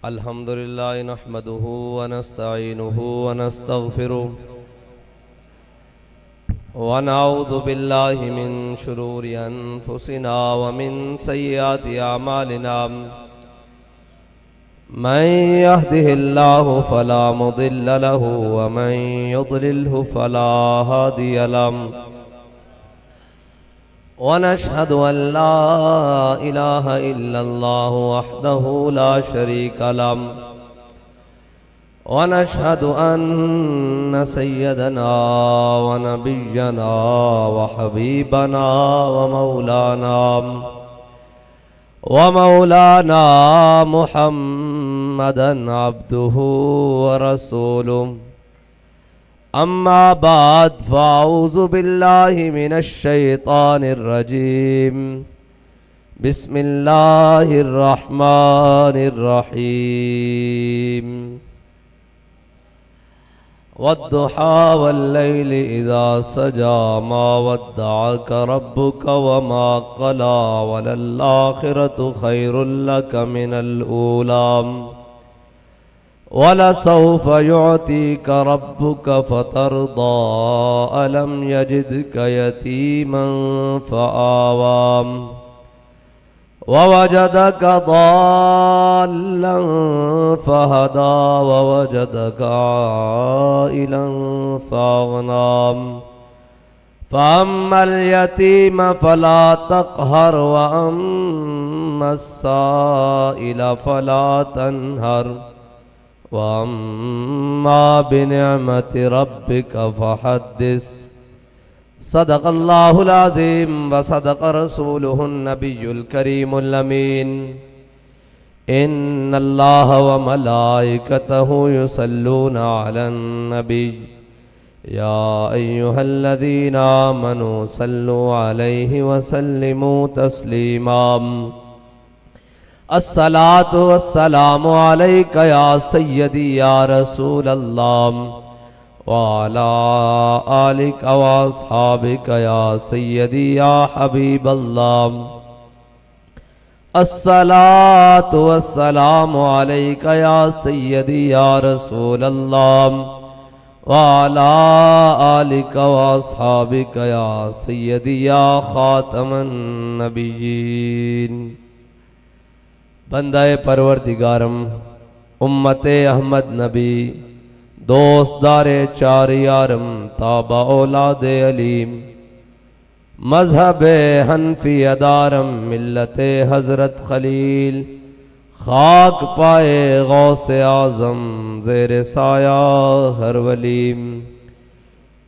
अल्हम्दुलिल्लाह नहमदुहु व नस्तईनुहु व नस्तगफिरुह व नऊज़ु बिल्लाहि मिन शुरूरि अनफुसिना व मिन सय्यिआति अमालिना मन यहदिहिल्लाहु फला मुदिल्ल लहु व मन युद्लिल्हु फला हादिय लहु व नशहदु अल्ला इलाहा इल्लल्लाहु वहदहु ला शरीका लहु व नशहदु अन्न सय्यदना व नबिय्यना व हबीबना व मौलाना मुहम्मदन अब्दुहु व रसूलुहु अम्मा बाद फ़अऊज़ु बिल्लाहि मिनश शैतानिर रजीम बिस्मिल्लाहिर रहमानिर रहीम वद्दुहा वल्लैलि इज़ा सजा मा वद्दअक रब्बुक व मा क़ला वलल्लाखिरतु खैरुल लक मिनल ऊला वलसौफ युअतीक रब्बुक फतरदा अलम यजिदक यतीमन फआवा ववजदक दाल्लन फहदा ववजदक आइलन फअगना फअम्मल यतीम फला तक़हर व अम्मस साइल फला तन्हर वअम्मा बिनिअमति रब्बिक फहद्दिस सदक़ल्लाहुल अज़ीम व सदक़ रसूलुहुन नबियुल करीमुल अमीन इन्नल्लाह व मलाइकतहु युसल्लूना अलन नबी या अय्युहल्लज़ीना आमनू सल्लु अलैहि व सल्लिमू तस्लीमा अस्सलातु वस्सलामु अलैका या सय्यदी या रसूल अल्लाह व अला आलिका व अस्हाबिका या सय्यदी या हबीब अल्लाह अस्सलातु वस्सलामु अलैका या सय्यदी या रसूल अल्लाह व अला आलिका व अस्हाबिका या सय्यदी या खातमन नबिय्यीन। बंदाए परवरदिगारम उम्मते अहमद नबी दोस्तदारे चार यारम ताबा औलादे अलीम मजहबे हनफी अदारम मिल्लते हजरत खलील खाक पाए गौसे आजम ज़ेरे साया हर वलीम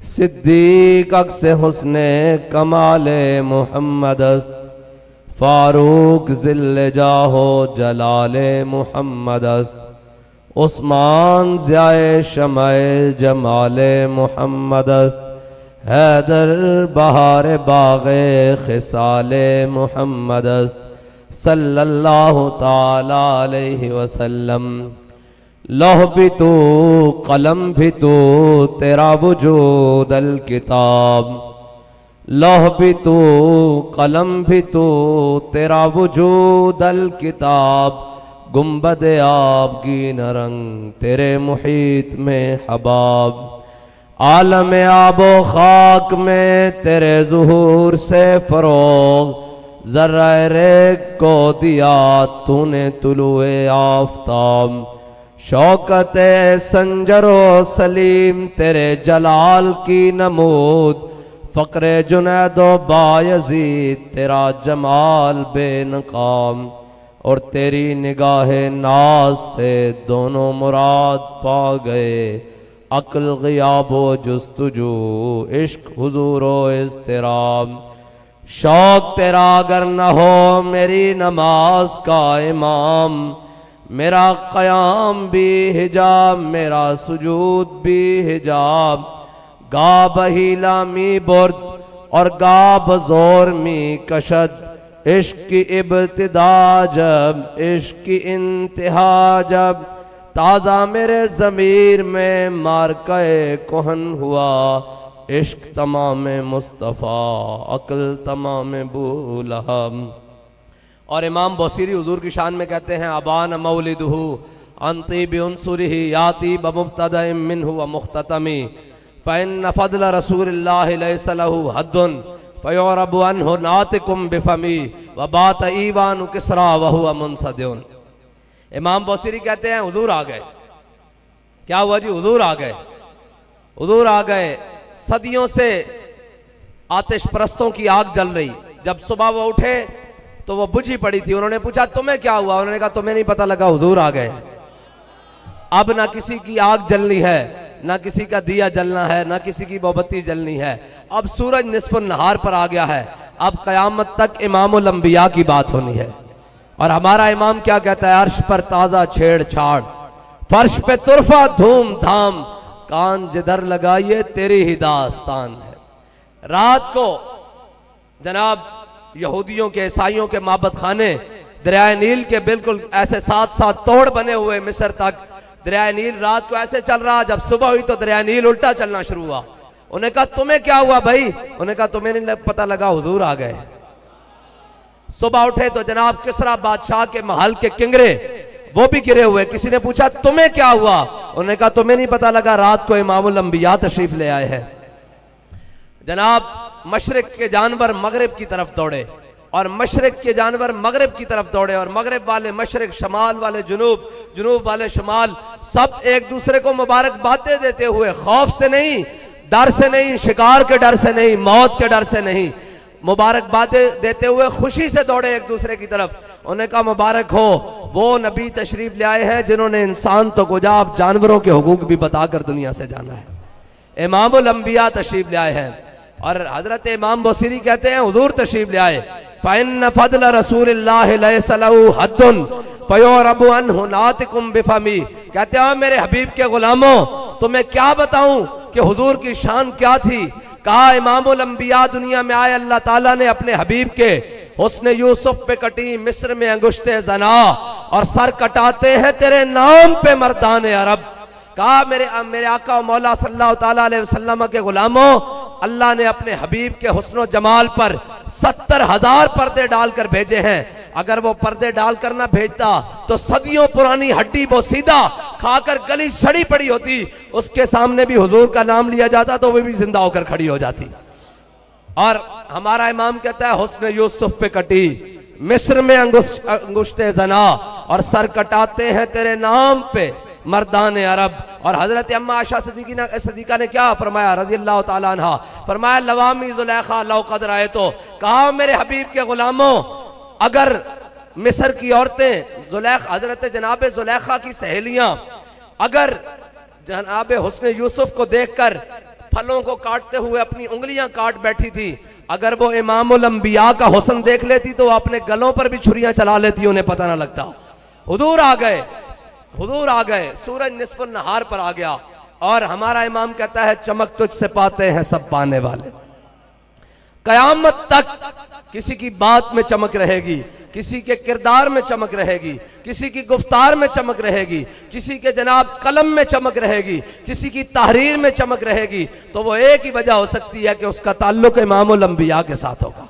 सिद्दीक अक्स हुस्ने कमाले मुहम्मद फारूक ज़िल्ले जाहो जलाले मुहम्मद उस्मान ज़ियाए शमाए जमाले मुहम्मद हैदर बहारे बाग़े खिसाले मुहम्मद सल्लल्लाहु ताला अलैहि वसल्लम। लौह भी तू कलम भी तू तेरा वजूद अल किताब लौह भी तू कलम भी तू तेरा वजूद अल किताब गुंबद आबगी न रंग तेरे मुहीत में हबाब आलम आबो खाक में तेरे ज़ुहूर से फरोग ज़र्रा रेग को दिया तूने तुलुए आफ़ताब शौकत संजरो सलीम तेरे जलाल की नमूद फ़क्र जुनैदो बायज़ीद तेरा जमाल बेनकाम और तेरी निगाहे नाज से दोनों मुराद पा गए अक्ल ग़ियाबो जुस्तुजू इश्क हुज़ूरो इज़्तिराब शौक तेरा अगर न हो मेरी नमाज का इमाम मेरा क़याम भी हिजाब मेरा सुजूद भी हिजाब गा बहीला मी बुर्द और गा बज़ोर मी कशद इश्क की इब्तिदा जब इश्क की इंतहा जब ताज़ा मेरे ज़मीर में मारक़े कुहन हुआ इश्क तमाम मुस्तफ़ा अक्ल तमाम बूलहब। और इमाम बसीरी हुजूर की शान में कहते हैं अबान मौलिदहु अंती बिउनसुरिही याती बमुब्तदइम मिन्हु व मुख्ततमी फ़इन्न फ़ज़्ल रसूलिल्लाहि लैसा लहू हद्दुन फ़युरबु अन्हु नातिकुम बिफ़मी व बात ईवानु किसरा व हुवा मुनसदिउन। इमाम बौसीरी कहते हैं हुजूर आ गए। क्या हुआ जी? हुजूर आ गए। हुजूर आ गए। सदियों से आतिश परस्तों की आग जल रही। जब सुबह वो उठे तो वो बुझी पड़ी थी। उन्होंने पूछा तुम्हें क्या हुआ? उन्होंने कहा तुम्हें नहीं पता लगा, हुजूर आ गए। अब ना किसी की आग जलनी है, ना किसी का दिया जलना है, ना किसी की मोमबत्ती जलनी है। अब सूरज निस्फ़ुन नहार पर आ गया है। अब क़यामत तक इमामुल अंबिया की बात होनी है। और हमारा इमाम क्या कहता है? अर्श पर ताज़ा छेड़छाड़, फर्श पे तुरफा धूम धाम, कान जिधर लगाइए तेरी ही दास्तान है। रात को जनाब यहूदियों के ईसाइयों के माबद खाने दरियाए नील के बिल्कुल ऐसे साथ साथ तोड़ बने हुए मिस्र तक दरियाए नील रात को ऐसे चल रहा। जब सुबह हुई तो दरियाए नील उल्टा चलना शुरू हुआ। उन्हें कहा तुम्हें क्या हुआ भाई? उन्हें कहा तुम्हें नहीं पता लगा, हुजूर आ गए। सुबह उठे तो जनाब किसरा बादशाह के महल के किंगरे वो भी गिरे हुए। किसी ने पूछा तुम्हें क्या हुआ? उन्होंने कहा तुम्हें नहीं पता लगा, रात को इमामुल अंबिया तशरीफ ले आए हैं। जनाब मशरिक के जानवर मगरिब की तरफ दौड़े और मशरिक के जानवर मगरिब की तरफ दौड़े और मगरिब वाले मशरिक, शमाल वाले जुनूब, जुनूब वाले शमाल, सब एक दूसरे को मुबारकबादें देते हुए, खौफ से नहीं, डर से नहीं, शिकार के डर से नहीं, मौत के डर से नहीं, मुबारकबादें देते हुए खुशी से दौड़े एक दूसरे की तरफ। उन्हें कहा मुबारक हो, वो नबी तशरीफ ले आए हैं जिन्होंने इंसान तो कुछ आप जानवरों के हुकूक भी बताकर दुनिया से जाना है। इमामुल अंबिया तशरीफ ले आए हैं। और हजरत इमाम बौसीरी कहते हैं हुजूर तशरीफ ले आए। फ़इन्न फ़ज़्ल रसूलिल्लाहि लैसा लहू हद्दुन फ़युरबु अन्हु नातिकुम बिफ़मी। कहते हैं मेरे हबीब के गुलामों, तुम्हें क्या बताऊं कि हुजूर की शान क्या थी। कहा इमामुल अंबिया दुनिया में आए, अल्लाह ताला ने अपने हबीब के हुस्न यूसुफ पे कटी मिस्र में अंगुश्ते जना और सर कटाते हैं तेरे नाम पे मर्दान अरब। कहा मेरे आका मौला सल्लल्लाहु ताला अलैहि वसल्लम के गुलामों, अल्लाह ने अपने हबीब के हुस्न जमाल पर 70,000 पर्दे डालकर भेजे हैं। अगर वो पर्दे डालकर ना भेजता तो सदियों पुरानी हड्डी वो सीधा खाकर गली सड़ी पड़ी होती, उसके सामने भी हुजूर का नाम लिया जाता तो वो भी जिंदा होकर खड़ी हो जाती। और हमारा इमाम कहता है हुस्न यूसुफ पे कटी मिस्र में अंगुश्ते जना और सर कटाते हैं तेरे नाम पे मर्दान अरब। और हजरत अम्मा आयशा सदीका ने क्या फरमाया रज़ी अल्लाह ताला अन्हा, फरमाया लवामी ज़ुलैखा लौ क़द राए। तो कहा मेरे हबीब के गुलामों, अगर मिस्र की औरतें हजरत जनाब ज़ुलैखा की सहेलियां अगर जनाब हुस्न यूसुफ को देखकर फलों को काटते हुए अपनी उंगलियां काट बैठी थी, अगर वो इमामुल अंबिया का हुस्न देख लेती तो अपने गलों पर भी छुरियां चला लेती, उन्हें पता ना लगता। हुजूर आ गए, हुजूर आ गए, सूरज निस्फ़ुन नहार पर आ गया। और हमारा इमाम कहता है चमक तुझसे पाते हैं सब पाने वाले। कयामत तक किसी की बात में चमक रहेगी, किसी के किरदार में चमक रहेगी, किसी की गुफ्तार में चमक रहेगी, किसी के जनाब कलम में चमक रहेगी, किसी की तहरीर में चमक रहेगी। तो वो एक ही वजह हो सकती है कि उसका ताल्लुक इमामुल अंबिया के साथ होगा।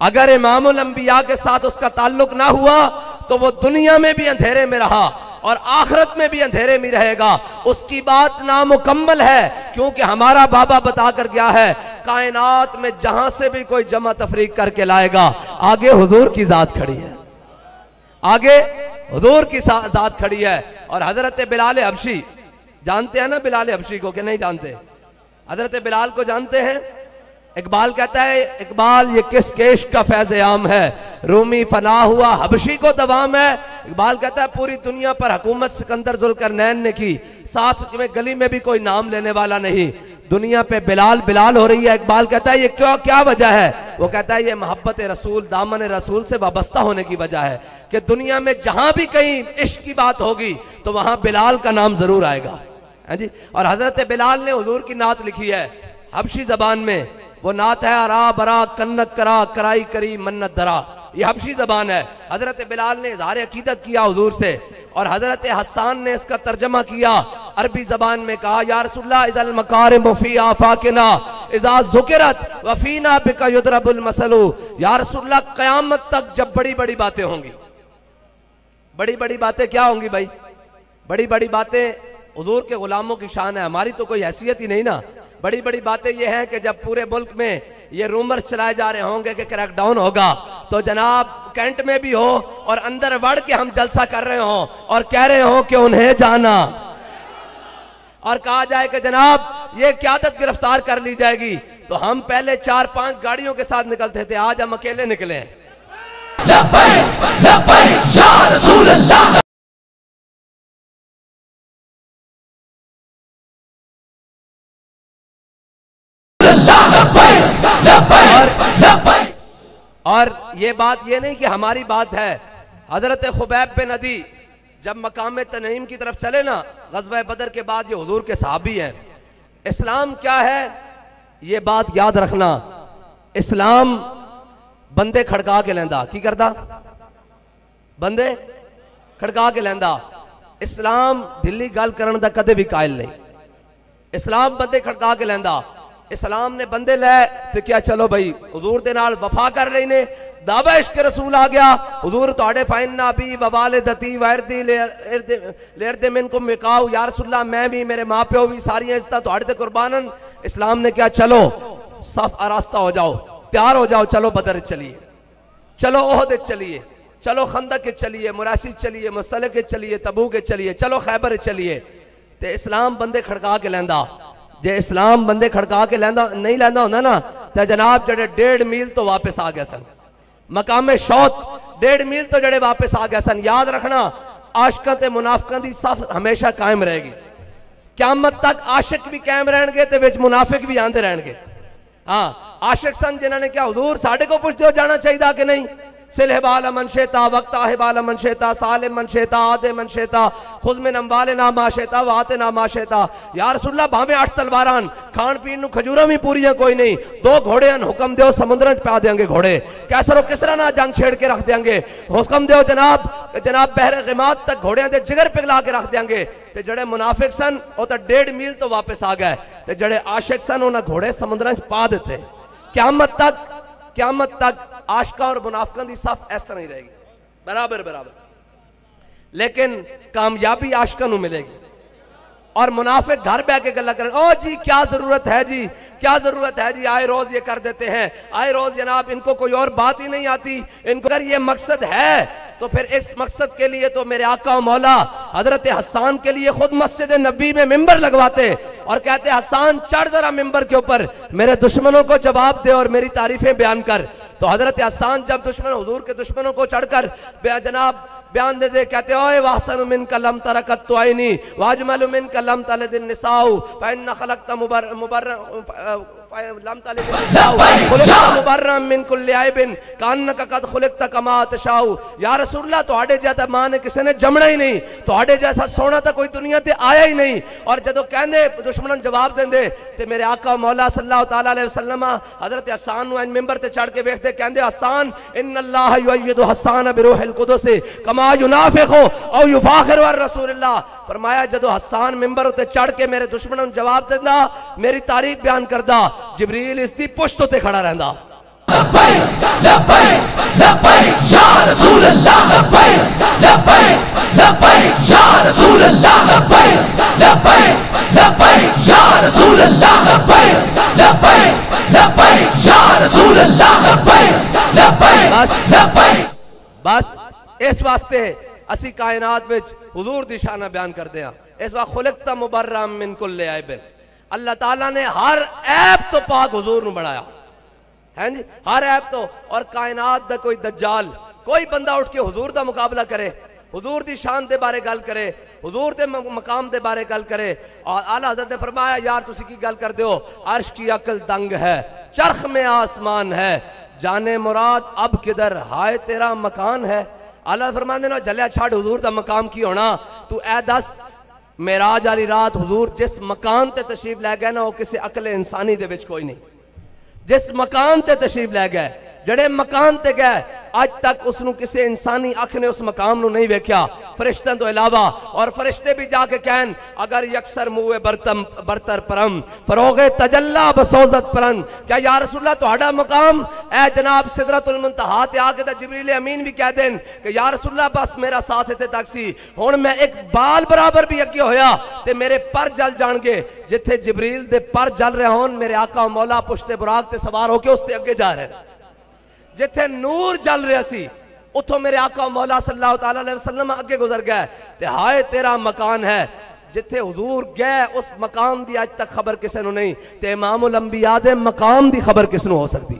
अगर इमामुल अंबिया के साथ उसका ताल्लुक ना हुआ तो वो दुनिया में भी अंधेरे में रहा और आखिरत में भी अंधेरे में रहेगा। उसकी बात नामुकम्मल है, क्योंकि हमारा बाबा बताकर गया है कायनात में जहां से भी कोई जमा तफरीक करके लाएगा, आगे हुजूर की जात खड़ी है, आगे हुजूर की जात खड़ी है। और हजरत बिलाल हबशी, जानते हैं ना बिलाल हबशी को कि नहीं जानते? हजरत बिलाल को जानते हैं? इकबाल कहता है, इकबाल ये किस केश का फैज़ आम है, रूमी फना हुआ हबशी को दवाम है। इकबाल कहता है पूरी दुनिया पर हुकूमत सिकंदर जुल्करनैन ने की, साथ में गली में भी कोई नाम लेने वाला नहीं, दुनिया पे बिलाल बिलाल हो रही है। इकबाल कहता है ये क्या वजह है? वो कहता है ये मोहब्बत रसूल, दामन रसूल से वाबस्ता होने की वजह है कि दुनिया में जहां भी कहीं इश्क की बात होगी तो वहां बिलाल का नाम जरूर आएगा, है जी। और हजरत बिलाल ने हुजूर की नात लिखी है हबशी जबान में। वो नात है अरा बरा कन्नक करा कराई करी मन्नत दरा, ये हबशी जबान है। हजरत बिलाल ने इज़हार अकीदत किया हुजूर से और हजरत हसन ने इसका तर्जमा किया अरबी जबान में, कहा या रसूलल्लाह इज़ल मकारिम फी आफाकिना इज़ा ज़ुकिरत व फीना बिका युदरबुल मसलू। या रसूलल्लाह क़यामत तक जब बड़ी बड़ी बातें होंगी, बड़ी बड़ी बातें क्या होंगी भाई? बड़ी बड़ी बातें हुजूर के गुलामों की शान है, हमारी तो कोई हैसियत ही नहीं ना। बड़ी बड़ी बातें ये हैं कि जब पूरे मुल्क में ये रूमर चलाए जा रहे होंगे कि क्रैकडाउन होगा, तो जनाब कैंट में भी हो और अंदर बढ़ के हम जलसा कर रहे हो और कह रहे हो कि उन्हें जाना, और कहा जाए कि जनाब ये क़यादत गिरफ्तार कर ली जाएगी, तो हम पहले 4-5 गाड़ियों के साथ निकलते थे, आज हम अकेले निकले। या रसूल अल्लाह। और ये बात ये नहीं कि हमारी बात है, हजरत खुबैब बिन अदी जब मकाम तनईम की तरफ चले ना ग़ज़वा बदर के बाद, ये हुजूर के सहाबी हैं। इस्लाम क्या है ये बात याद रखना, इस्लाम बंदे खड़का के लेंदा की करदा, बंदे खड़का के लेंदा। इस्लाम ढिल्ली गल करन दा कदे भी कायल नहीं, इस्लाम बंदे खड़का के लेंदा। इस्लाम ने बंदे लै तो क्या चलो भाई हुजूर दे नाल वफा कर रही ने, दावा इश्क रसूल आ गया, हुजूर तुहाडे फाइना भी ववालिदती वरदी लेरदे मिनकुम विकाउ, या रसूलल्लाह मैं भी मेरे मां प्यो भी सारी इज्जत तुहाडे ते कुर्बानन। इस्लाम ने क्या चलो सफ आरास्ता हो जाओ, तैयार हो जाओ, चलो बदर चलिए, चलो ओहद चलिए, चलो खंदक के चलिए, मुरासी चलिए, मुस्तलिक के चलिए, तबूक के चलिए, चलो खैबर चलिए। तो इस्लाम बंदे खड़का के लेंदा, जे इस्लाम बंदे खड़का के लेंदा नहीं लेंदा होंदा ना, तो जनाब जड़े 1.5 मील तो वापस आ गए सन, मकामे शौत 1.5 मील तो जड़े वापस आ गए सन। याद रखना आशिकां ते मुनाफिकां दी सफ हमेशा कायम रहेगी, क़यामत तक आशिक भी कायम रहेंगे ते विच मुनाफिक भी आंदे रहेंगे। हाँ आशिक सन जिन्होंने क्या हुजूर साढ़े को पुछते हो जाना चाहिए कि नहीं, सिलहबाल मनशेता वक्त आहबाल मनशेता सालिम मनशेता आदे मनशेता खुद में नंबाले ना माशेता वाते ना माशेता। या रसूलल्लाह भावे 8 तलवारान खान पीन नू खजूरा भी पूरी कोई नहीं, 2 घोड़े हुक्म दो समुद्र च पा देंगे घोड़े, कैसरो किसरा ना जंग छेड़ के रख देंगे, हुक्म दो जनाब जनाब बहरे गिमात तक घोड़िया के जिगर पिघला के रख देंगे। ते जड़े मुनाफिक सन वो तो 1.5 मील तो वापस आ गए, ते जड़े आशिक सन उन्हें घोड़े समुद्र च पा देते। क़यामत तक आशिका और मुनाफिकां दी सफ इस तरह ही रहेगी, बराबर बराबर, लेकिन कामयाबी आशिका नू मिलेगी और मुनाफिक घर बह के गल्ला करें, ओ जी क्या जरूरत है जी, क्या जरूरत है जी, आए रोज ये कर देते हैं, आए रोज जनाब इनको कोई और बात ही नहीं आती, इनको अगर ये मकसद है तो फिर इस मकसद के लिए तो मेरे आका और मौला हजरत हसन के लिए खुद मस्जिद नबी में मिंबर लगवाते और कहते हसन चढ़ जरा मिंबर के ऊपर, मेरे दुश्मनों को जवाब दे और मेरी तारीफें बयान कर। तो हजरत हसन जब दुश्मन हुजूर के दुश्मनों को चढ़कर जनाब बयान दे दे, कहते ओए वाहसन मिन कलम तरकत तो आईनी वाजमल मिन कलम तलदिन निसाउ फइन्ना खलकत लम तलिद निसाउ खुलिकत मुबर्रम मिन कुल्ली आइबिन कान्नका कद खुलिकत कमा तशाउ। या रसूलल्लाह तुहाडे जैसा मां ने किसी ने जमना ही नहीं, तुहाडे जैसा सोना तो कोई दुनिया ते आया ही नहीं। और जदों कहंदे दुश्मन जवाब देंदे ते मेरे आका मौला सल्लल्लाहु तआला अलैहि वसल्लम हजरत हसन नु मिंबर ते चढ़ के वेखदे, कहंदे हसन इन्नल्लाह युय्यिदु हसन बिरूहिल कुदस कमा युनाफिखु औ युफाखिरु वर रसूलल्लाह। फरमाया जदों हसन मिंबर उते चढ़ के मेरे दुश्मनों नू जवाब देंदा, मेरी तारीफ बयान करदा, जिब्रील इसकी पुश्त उत्ते खड़ा रहंदा। लब्बैक लब्बैक लब्बैक या रसूल अल्लाह, लब्बैक लब्बैक लब्बैक या रसूल अल्लाह, लब्बैक लब्बैक लब्बैक या रसूल अल्लाह, लब्बैक लब्बैक लब्बैक या रसूल अल्लाह, लब्बैक लब्बैक लब्बैक। बस इस वास्ते असी कायनात विच हुजूर दी शान बयान करते हैं। इस वक्त खुलिकत मुबर्रम मिन कुल्ली ऐबिन, अल्लाह ताला ने हर ऐब तो पाक हुजूर नू बनाया है जी, हर ऐब तो। और कायनात दा कोई दज्जाल कोई बंदा उठ के हुजूर दा मुकाबला करे, हुजूर दी शान दे बारे गल करे, हुजूर दे मकाम दे बारे गल करे। और आला हज़रत ने फरमाया यार तुसी की गल करदे हो, अर्श की अकल दंग है, चरख में आसमान है, जाने मुराद अब किधर हाय तेरा मकान है। आला फरमांदे ना जलिया छड़ हुजूर दा मकाम की होना, तू ए दस मेराज वाली रात हुजूर जिस मकान ते तशरीफ लै गए ना वो किसी अकल इंसानी दे विच कोई नहीं। जिस मकान ते तशरीफ लै गए, जड़े मकान ते गए अज तक उसनु किसी इंसानी अख ने उस मकाम नू नहीं वेख्या फरिश्तों तो इलावा। और फरिश्ते भी जाके कहन अगर यकसर मुए बरतर परम फरोगे तजल्ला बसौजत परन, क्या या रसूलल्लाह तुहाडा मकाम ए जनाब सिदरतुल मुंतहा ते आके ते जिब्रील अमीन भी कह देन कि या रसूलल्लाह बस मेरा साथ इत्थे तक सी, हुण मैं एक बाल बराबर भी अगे होया ते मेरे पर जल जाणगे। जिथे जिब्रील दे पर जल रहे होन मेरे आका मौला पुश्ते बुराक ते सवार होके उसते अगे जा रहे। जिथे नूर जल रहा सी उतो मेरे आका मौला सल्लल्लाहु अलैहि वसल्लम अगे गुजर गए। ते हाय तेरा मकान है जिथे हुजूर गए उस मकाम दी आज तक खबर किसी को नहीं, ते इमामुल अंबिया दे मकाम दी खबर किस हो सकती।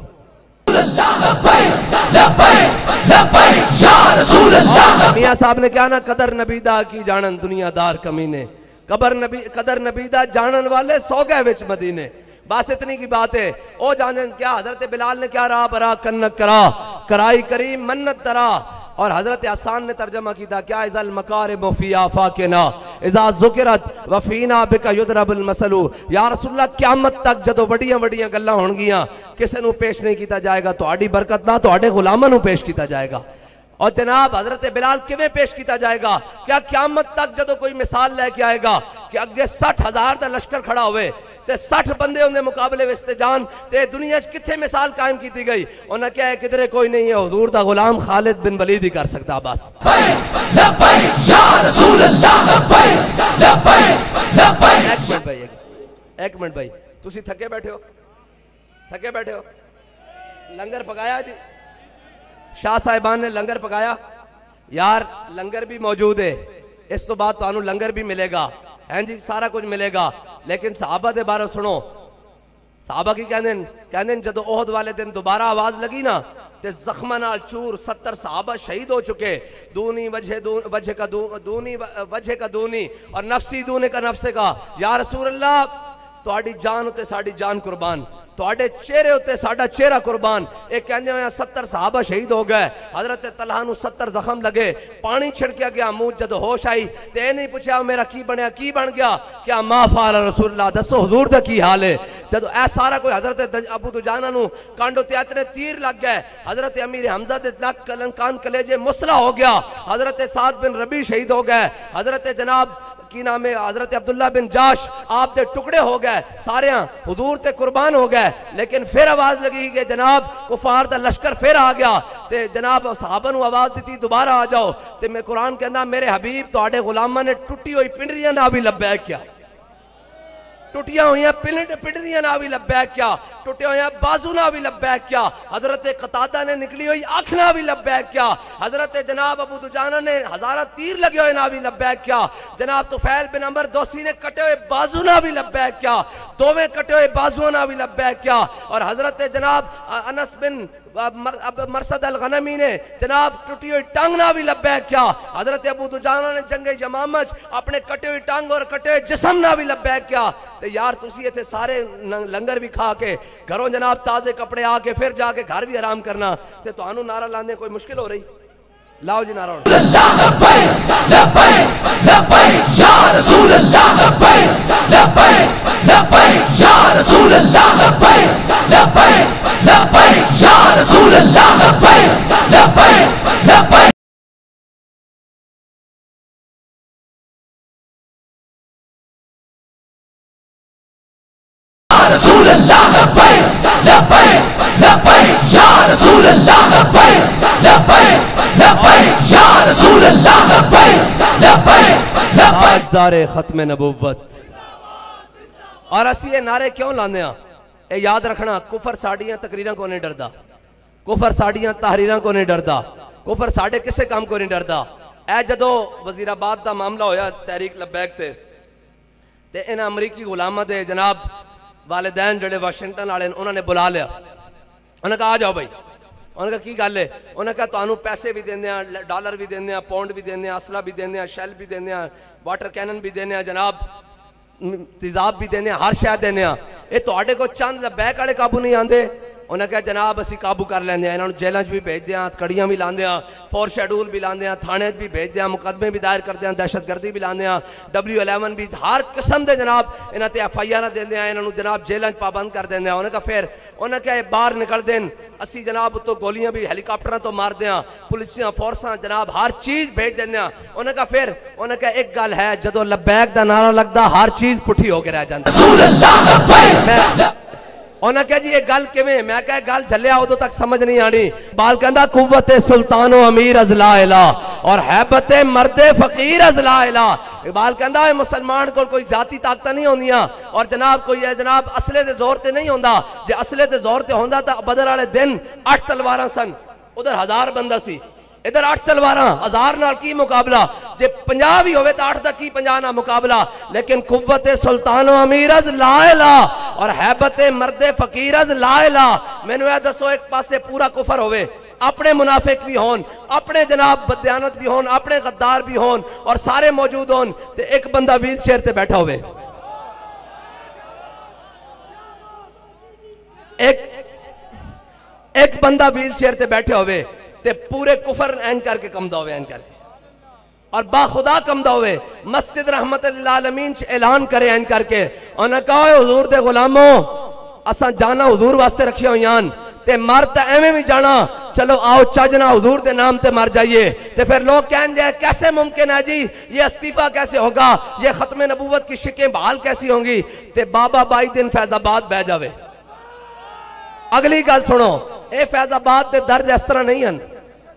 मियां साहब ने क्या ना कदर नबीदा की जानन दुनियादार कमीने, कदर नबीदा जानन वाले सौ गए विच मदीने। बस इतनी की बात है। ओ जाने क्या हजरत बिलाल ने क्या रहा बरा कन्नक करा कराई करी मन्नत तरा, और हजरत हसन ने तर्जमा किया क्या इज़ल मकारिम फी आफाकिना इज़ा ज़ुकिरत वफीना बिका युदरबुल मसलू। या रसूलल्लाह क़यामत तक जदों वड्डियां वड्डियां गल्लां होणगियां किसी नूं पेश नहीं किया जाएगा, तुहाडी बरकत नाल तुहाडे गुलामां नूं पेश किया जाएगा। और जनाब हजरत बिलाल किवें पेश किया जाएगा? क्या क़यामत तक जदों कोई मिसाल लेके आएगा कि अगे 60,000 का लश्कर खड़ा होवे ते 60 बंदे उनके मुकाबले विच ते जान, ते दुनिया किथे मिसाल कायम की गई? उन्हें क्या है किधरे कोई नहीं है, हुजूर दा गुलाम खालिद बिन वलीद ही कर सकता। बस एक मिनट भाई तुसी थके बैठे हो, लंगर पकाया जी शाह साहिबान ने लंगर पकाया यार, लंगर भी मौजूद है, इस तो बाद तुहानू लंगर भी मिलेगा है जी, सारा कुछ मिलेगा। लेकिन सहाबा दे बारे सुनो, सहाबा की कहते जदों ओहद वाले दिन दोबारा आवाज लगी ना ते जख्मा नाल चूर 70 सहाबा शहीद हो चुके। दूनी वजह का दूनी और नफसी दूने का नफसे का। या रसूल अल्लाह तुहाडी जान उत्ते साडी जान कुर्बान, तुहाडे चेहरे उत्ते साडा चेहरा कुर्बान। एक कहंदे होया 70 सहाबा शहीद हो गए, हजरत तलहा नूं 70 जख्म लगे, पानी छिड़किया गया, मुंह जदों होश आई ते नहीं पूछा मेरा की बनया की बन गया, क्या मा फाल रसूलुल्लाह दसो हुजूर दा की हाल है। जदों ऐ सारा कोई हजरत अबू दुजाना नूं कांडो ते इतने तीर लग गए, हजरत अमीर हमजा दे नक कान कलेजे मुसला हो गया, हजरत साद बिन रबी शहीद हो गए, हजरत जनाब की नाम है हजरत अब्दुल्ला बिन जाश आप दे टुकड़े हो गए, सारे हुजूर ते कुर्बान हो गए। लेकिन फिर आवाज लगी कि जनाब कुफार दा लश्कर फिर आ गया, ते जनाब सहाबा नूं आवाज दी दोबारा आ जाओ। ते मैं कुरान कहना मेरे हबीब तुहाडे गुलामां ने टुटी हुई पिंडरियां ना भी लब्बैक क्या, टुटिया हुई पिंडरियां ना भी लब्बैक क्या, टुटे हुए बाजू ना भी लब्बैक क्या, हजरत कतादा ने निकली हुई आंख ना भी लब्बैक क्या, हजरत जनाब अबू दुजाना ने 1000 तीर लगे हुए ना भी लब्बैक क्या, जनाब तुफैल बिन अमर दोसी ने कटे हुए बाजू ना भी लब्बैक क्या, दोवें कटे हुए बाजुओं ना भी लब्बैक क्या, और हजरत जनाब अनस बिन मरसद अल गनमी ने जनाब टूटी हुई टांग ना भी लब्बैक क्या, हजरत अबू दुजाना ने जंगे यमामच अपने कटे हुई टांग और कटे हुए जिस्म ना भी लब्बैक क्या। ते यार तुसी इत्थे सारे लंगर भी खा के घरों जनाब ताजे कपड़े आके फिर जाके घर भी आराम करना, ते तुहानू नारा लाने कोई मुश्किल हो रही? लाओ जी नारा। ताजदारे खत्म नबुव्वत। और असी ये नारे क्यों लाने? ये याद रखना, कुफर साड़ियां तकरीरां को नहीं डरदा, कुफर साड़ियां तहरीरां को नहीं डरदा, कुफर साढ़े किसे काम को नहीं डरदा। ए जदों वजीराबाद का मामला होया तहरीक लब्बैक ते इन्हां अमरीकी गुलामां दे जनाब वालिदैन जड़े वाशिंगटन वाले उन्होंने बुला लिया, उन्होंने कहा आ जाओ भाई। उन्होंने कहा की गल है? उन्होंने कहा तुहानू पैसे भी देने, डॉलर भी देने, पाउंड भी देने, असला भी देने, शैल भी देने, वाटर कैनन भी देने, जनाब तेजाब भी देने, हर शय देने। ये तुहाडे को चंद लब्बैक वाले काबू नहीं आते, उन्हें कहा जनाब असी काबू कर लेंगे, इन्होंने जेलों भी भेजते हैं, कड़ियाँ भी लाते हैं, फोर शेड्यूल भी लाते हैं, थाने भी भेजते हैं, मुकदमे भी दायर करते हैं, दहशतगर्दी भी लाते हैं, W11 भी हर किस्म के जनाब इन्हों पर FIR देंगे, इन्होंने जनाब जेलों पाबंद कर देंगे। उन्हें कहा फिर उन्हें क्या बाहर निकलते हैं, असी जनाब उत्तों गोलियां भी हेलीकॉप्टर तो मारते हैं, पुलिसियां फोर्सा जनाब हर चीज़ भेज देंगे। उन्हें कहा फिर उन्हें कहा एक गल है, जो लब्बैक का नारा लगता हर चीज़ पुठी होकर रह जाती। उन्हें कहा जी ये गल किवें? मैं कहा गल झलिया उदों तक समझ नहीं आनी। बाल कहता कुव्वत सुल्तानो अमीर अजला इला और हैबत मर्दे फकीर अजला इला। इकबाल कहता है मुसलमान को कोई जाती ताकत नहीं होंदियां और जनाब कोई है जनाब असले के जोर से नहीं होंदा। जे असले के जोर से होंदा तो बदर वाले दिन 8 तलवारां सन, उधर 1000 बंदा सी, इधर 8 तलवारां, 1000 नाल की मुकाबला। जे 50 भी होवे तो 8 दा की 50 ना मुकाबला। लेकिन कुव्वत सुल्तानो अमीरज लाइला और हैबत मर्दे फकीरज लाइला। मैनू यह दसो एक पासे पूरा कुफर होवे, अपने मुनाफिक भी होन, अपने जनाब बदयानत भी होन, अपने गद्दार भी होन और सारे मौजूद होन, ते एक बंदा व्हील चेयर ते बैठा होवे, एक बंदा व्हील चेयर ते बैठे होवे ते पूरे कुफर एन करके कमदा होवे, एन करके और बाखुदा कमदा हुए मस्जिद रहमतुल्लिल आलमीन ऐलान करे एन करके। उन्हें कहा हुजूर दे गुलामों असा जाना हुजूर वास्ते रखिया हुई ते मर तो एवें भी जाना, चलो आओ चजना हुजूर दे नाम ते मर जाइए। ते फिर लोग कहेंगे कैसे मुमकिन है जी, ये इस्तीफा कैसे होगा, ये खत्म नबूवत की शिकें बहाल कैसी होंगी। ते बाबा 22 दिन फैजाबाद बह जावे। अगली गल सुनो, ये फैजाबाद के दर्द इस तरह नहीं हैं,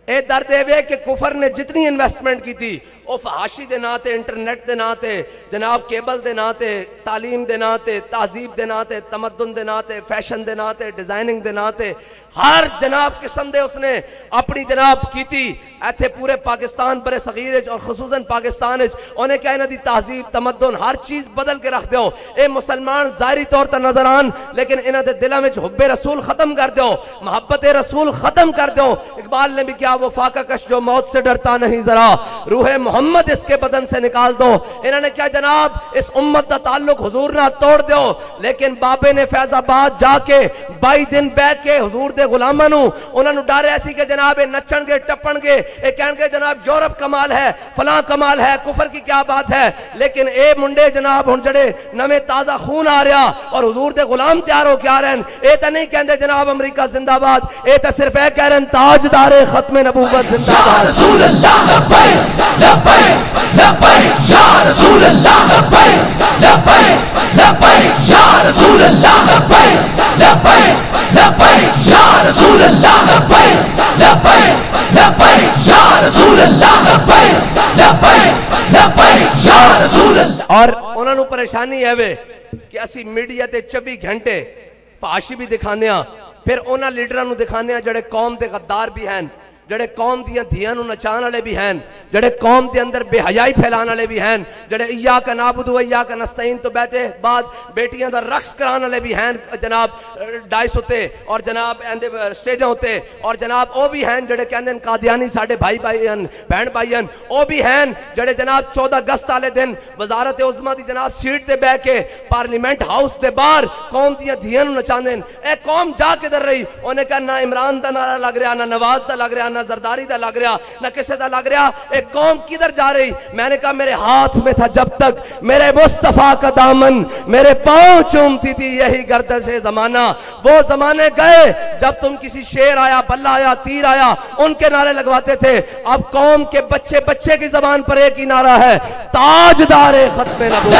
ये दर्द ये कि कुफर ने जितनी इन्वेस्टमेंट की थी वो फहाशी के नाँ ते, इंटरनेट के नाँ ते, जनाब केबल के नाँ ते, तालीम के नाँ ते, तहजीब के नाँ ते, तमद्दुन के नाँ ते, फैशन के नाँ ते, डिजाइनिंग के नाँ ते हर जनाब किस्म दे उसने अपनी जनाब की थी। इतने पूरे पाकिस्तान बड़े सगीर और खुसूसन पाकिस्तान उन्हें क्या इन्हों की तहजीब तमद्दुन हर चीज़ बदल के रख दो। ये मुसलमान ज़ाहिरी तौर पर नजर आन लेकिन इन्हों के दिलों में हुब्बे रसूल खत्म कर दो, मोहब्बत रसूल खत्म कर दो। इकबाल ने भी क्या वो फाका कश जो मौत से डरता नहीं जरा, रूह मोहम्मद इसके बदन से निकाल दो। इन्होंने क्या जनाब इस उम्मत का ताल्लुक हुजूर ना तोड़ दो। लेकिन बाबे ने फैजाबाद जाके 22 दिन बह के हुजूर गुलामां उन्होंने डर ऐसी कि जनाब ये नचणगे टप्पणगे, ये कहणगे जनाब यूरोप कमाल है, फलां कमाल है, कुफर की क्या बात है। लेकिन ए मुंडे जनाब हुण जड़े नवे ताजा खून आ रहा और हुजूर दे गुलाम तैयार हो के आ रहे हैं, ये तो नहीं कहते जनाब अमरीका जिंदाबाद, ये तो सिर्फ यह कह रहे हैं ताजदारे खत्म नबूवत जिंदाबाद। रसूल अल्लाह लब्बैक लब्बैक लब्बैक या रसूल अल्लाह लब्बैक लब्बैक लब्बैक या रसूल अल्लाह लब्बैक लब्बैक लब्बैक या रसूल अल्लाह लब्बैक लब्बैक लब्बैक या रसूल अल्लाह लब्बैक लब्बैक लब्बैक या रसूल अल्लाह। और उन्होंने परेशानी है वे कि असी मीडिया ते 24 घंटे भाषी भी दिखाने, फिर उन्होंने लीडरां नूं दिखाने जड़े कौम के गद्दार भी हैं, जड़े कौम दियां धियां नूं नचाण वाले भी हैं, जड़े कौम के अंदर बेहयाई फैलाने वाले भी हैं, जड़े इय्याका नाबुदु व इय्याका नस्तईन तो बैठे बाद बेटियां दा रक्स कराने वाले भी हैं जनाब डाइस होते और जनाब स्टेजा होते और जनाब वो भी हैं जड़े कहते हैं कादियानी साढ़े भाई भाई हैं भैन भाई हैं, वो भी हैं जड़े जनाब 14 अगस्त वाले दिन वजारत उज़्मा दी जनाब सीट ते बह के पार्लीमेंट हाउस के बाहर कौम दियां धियां नूं नचांदे हैं। ए कौम जा किधर रही? उन्हें कहा ना इमरान का नारा लग रहा, ना नवाज का लग रहा, ना जरदारी का लग रहा, ना किसी का लग रहा। एक कौम किधर जा रही? मैंने कहा मेरे हाथ में था जब तक मेरे मुस्तफा का दामन, मेरे पांव चूमती थी यही गर्दश जमाना। वो जमाने गए जब तुम किसी शेर आया, बल्ला आया, तीर आया, उनके नारे लगवाते थे। अब कौम के बच्चे बच्चे की जबान पर एक ही नारा है, ताजदारे खत्मे नबूवत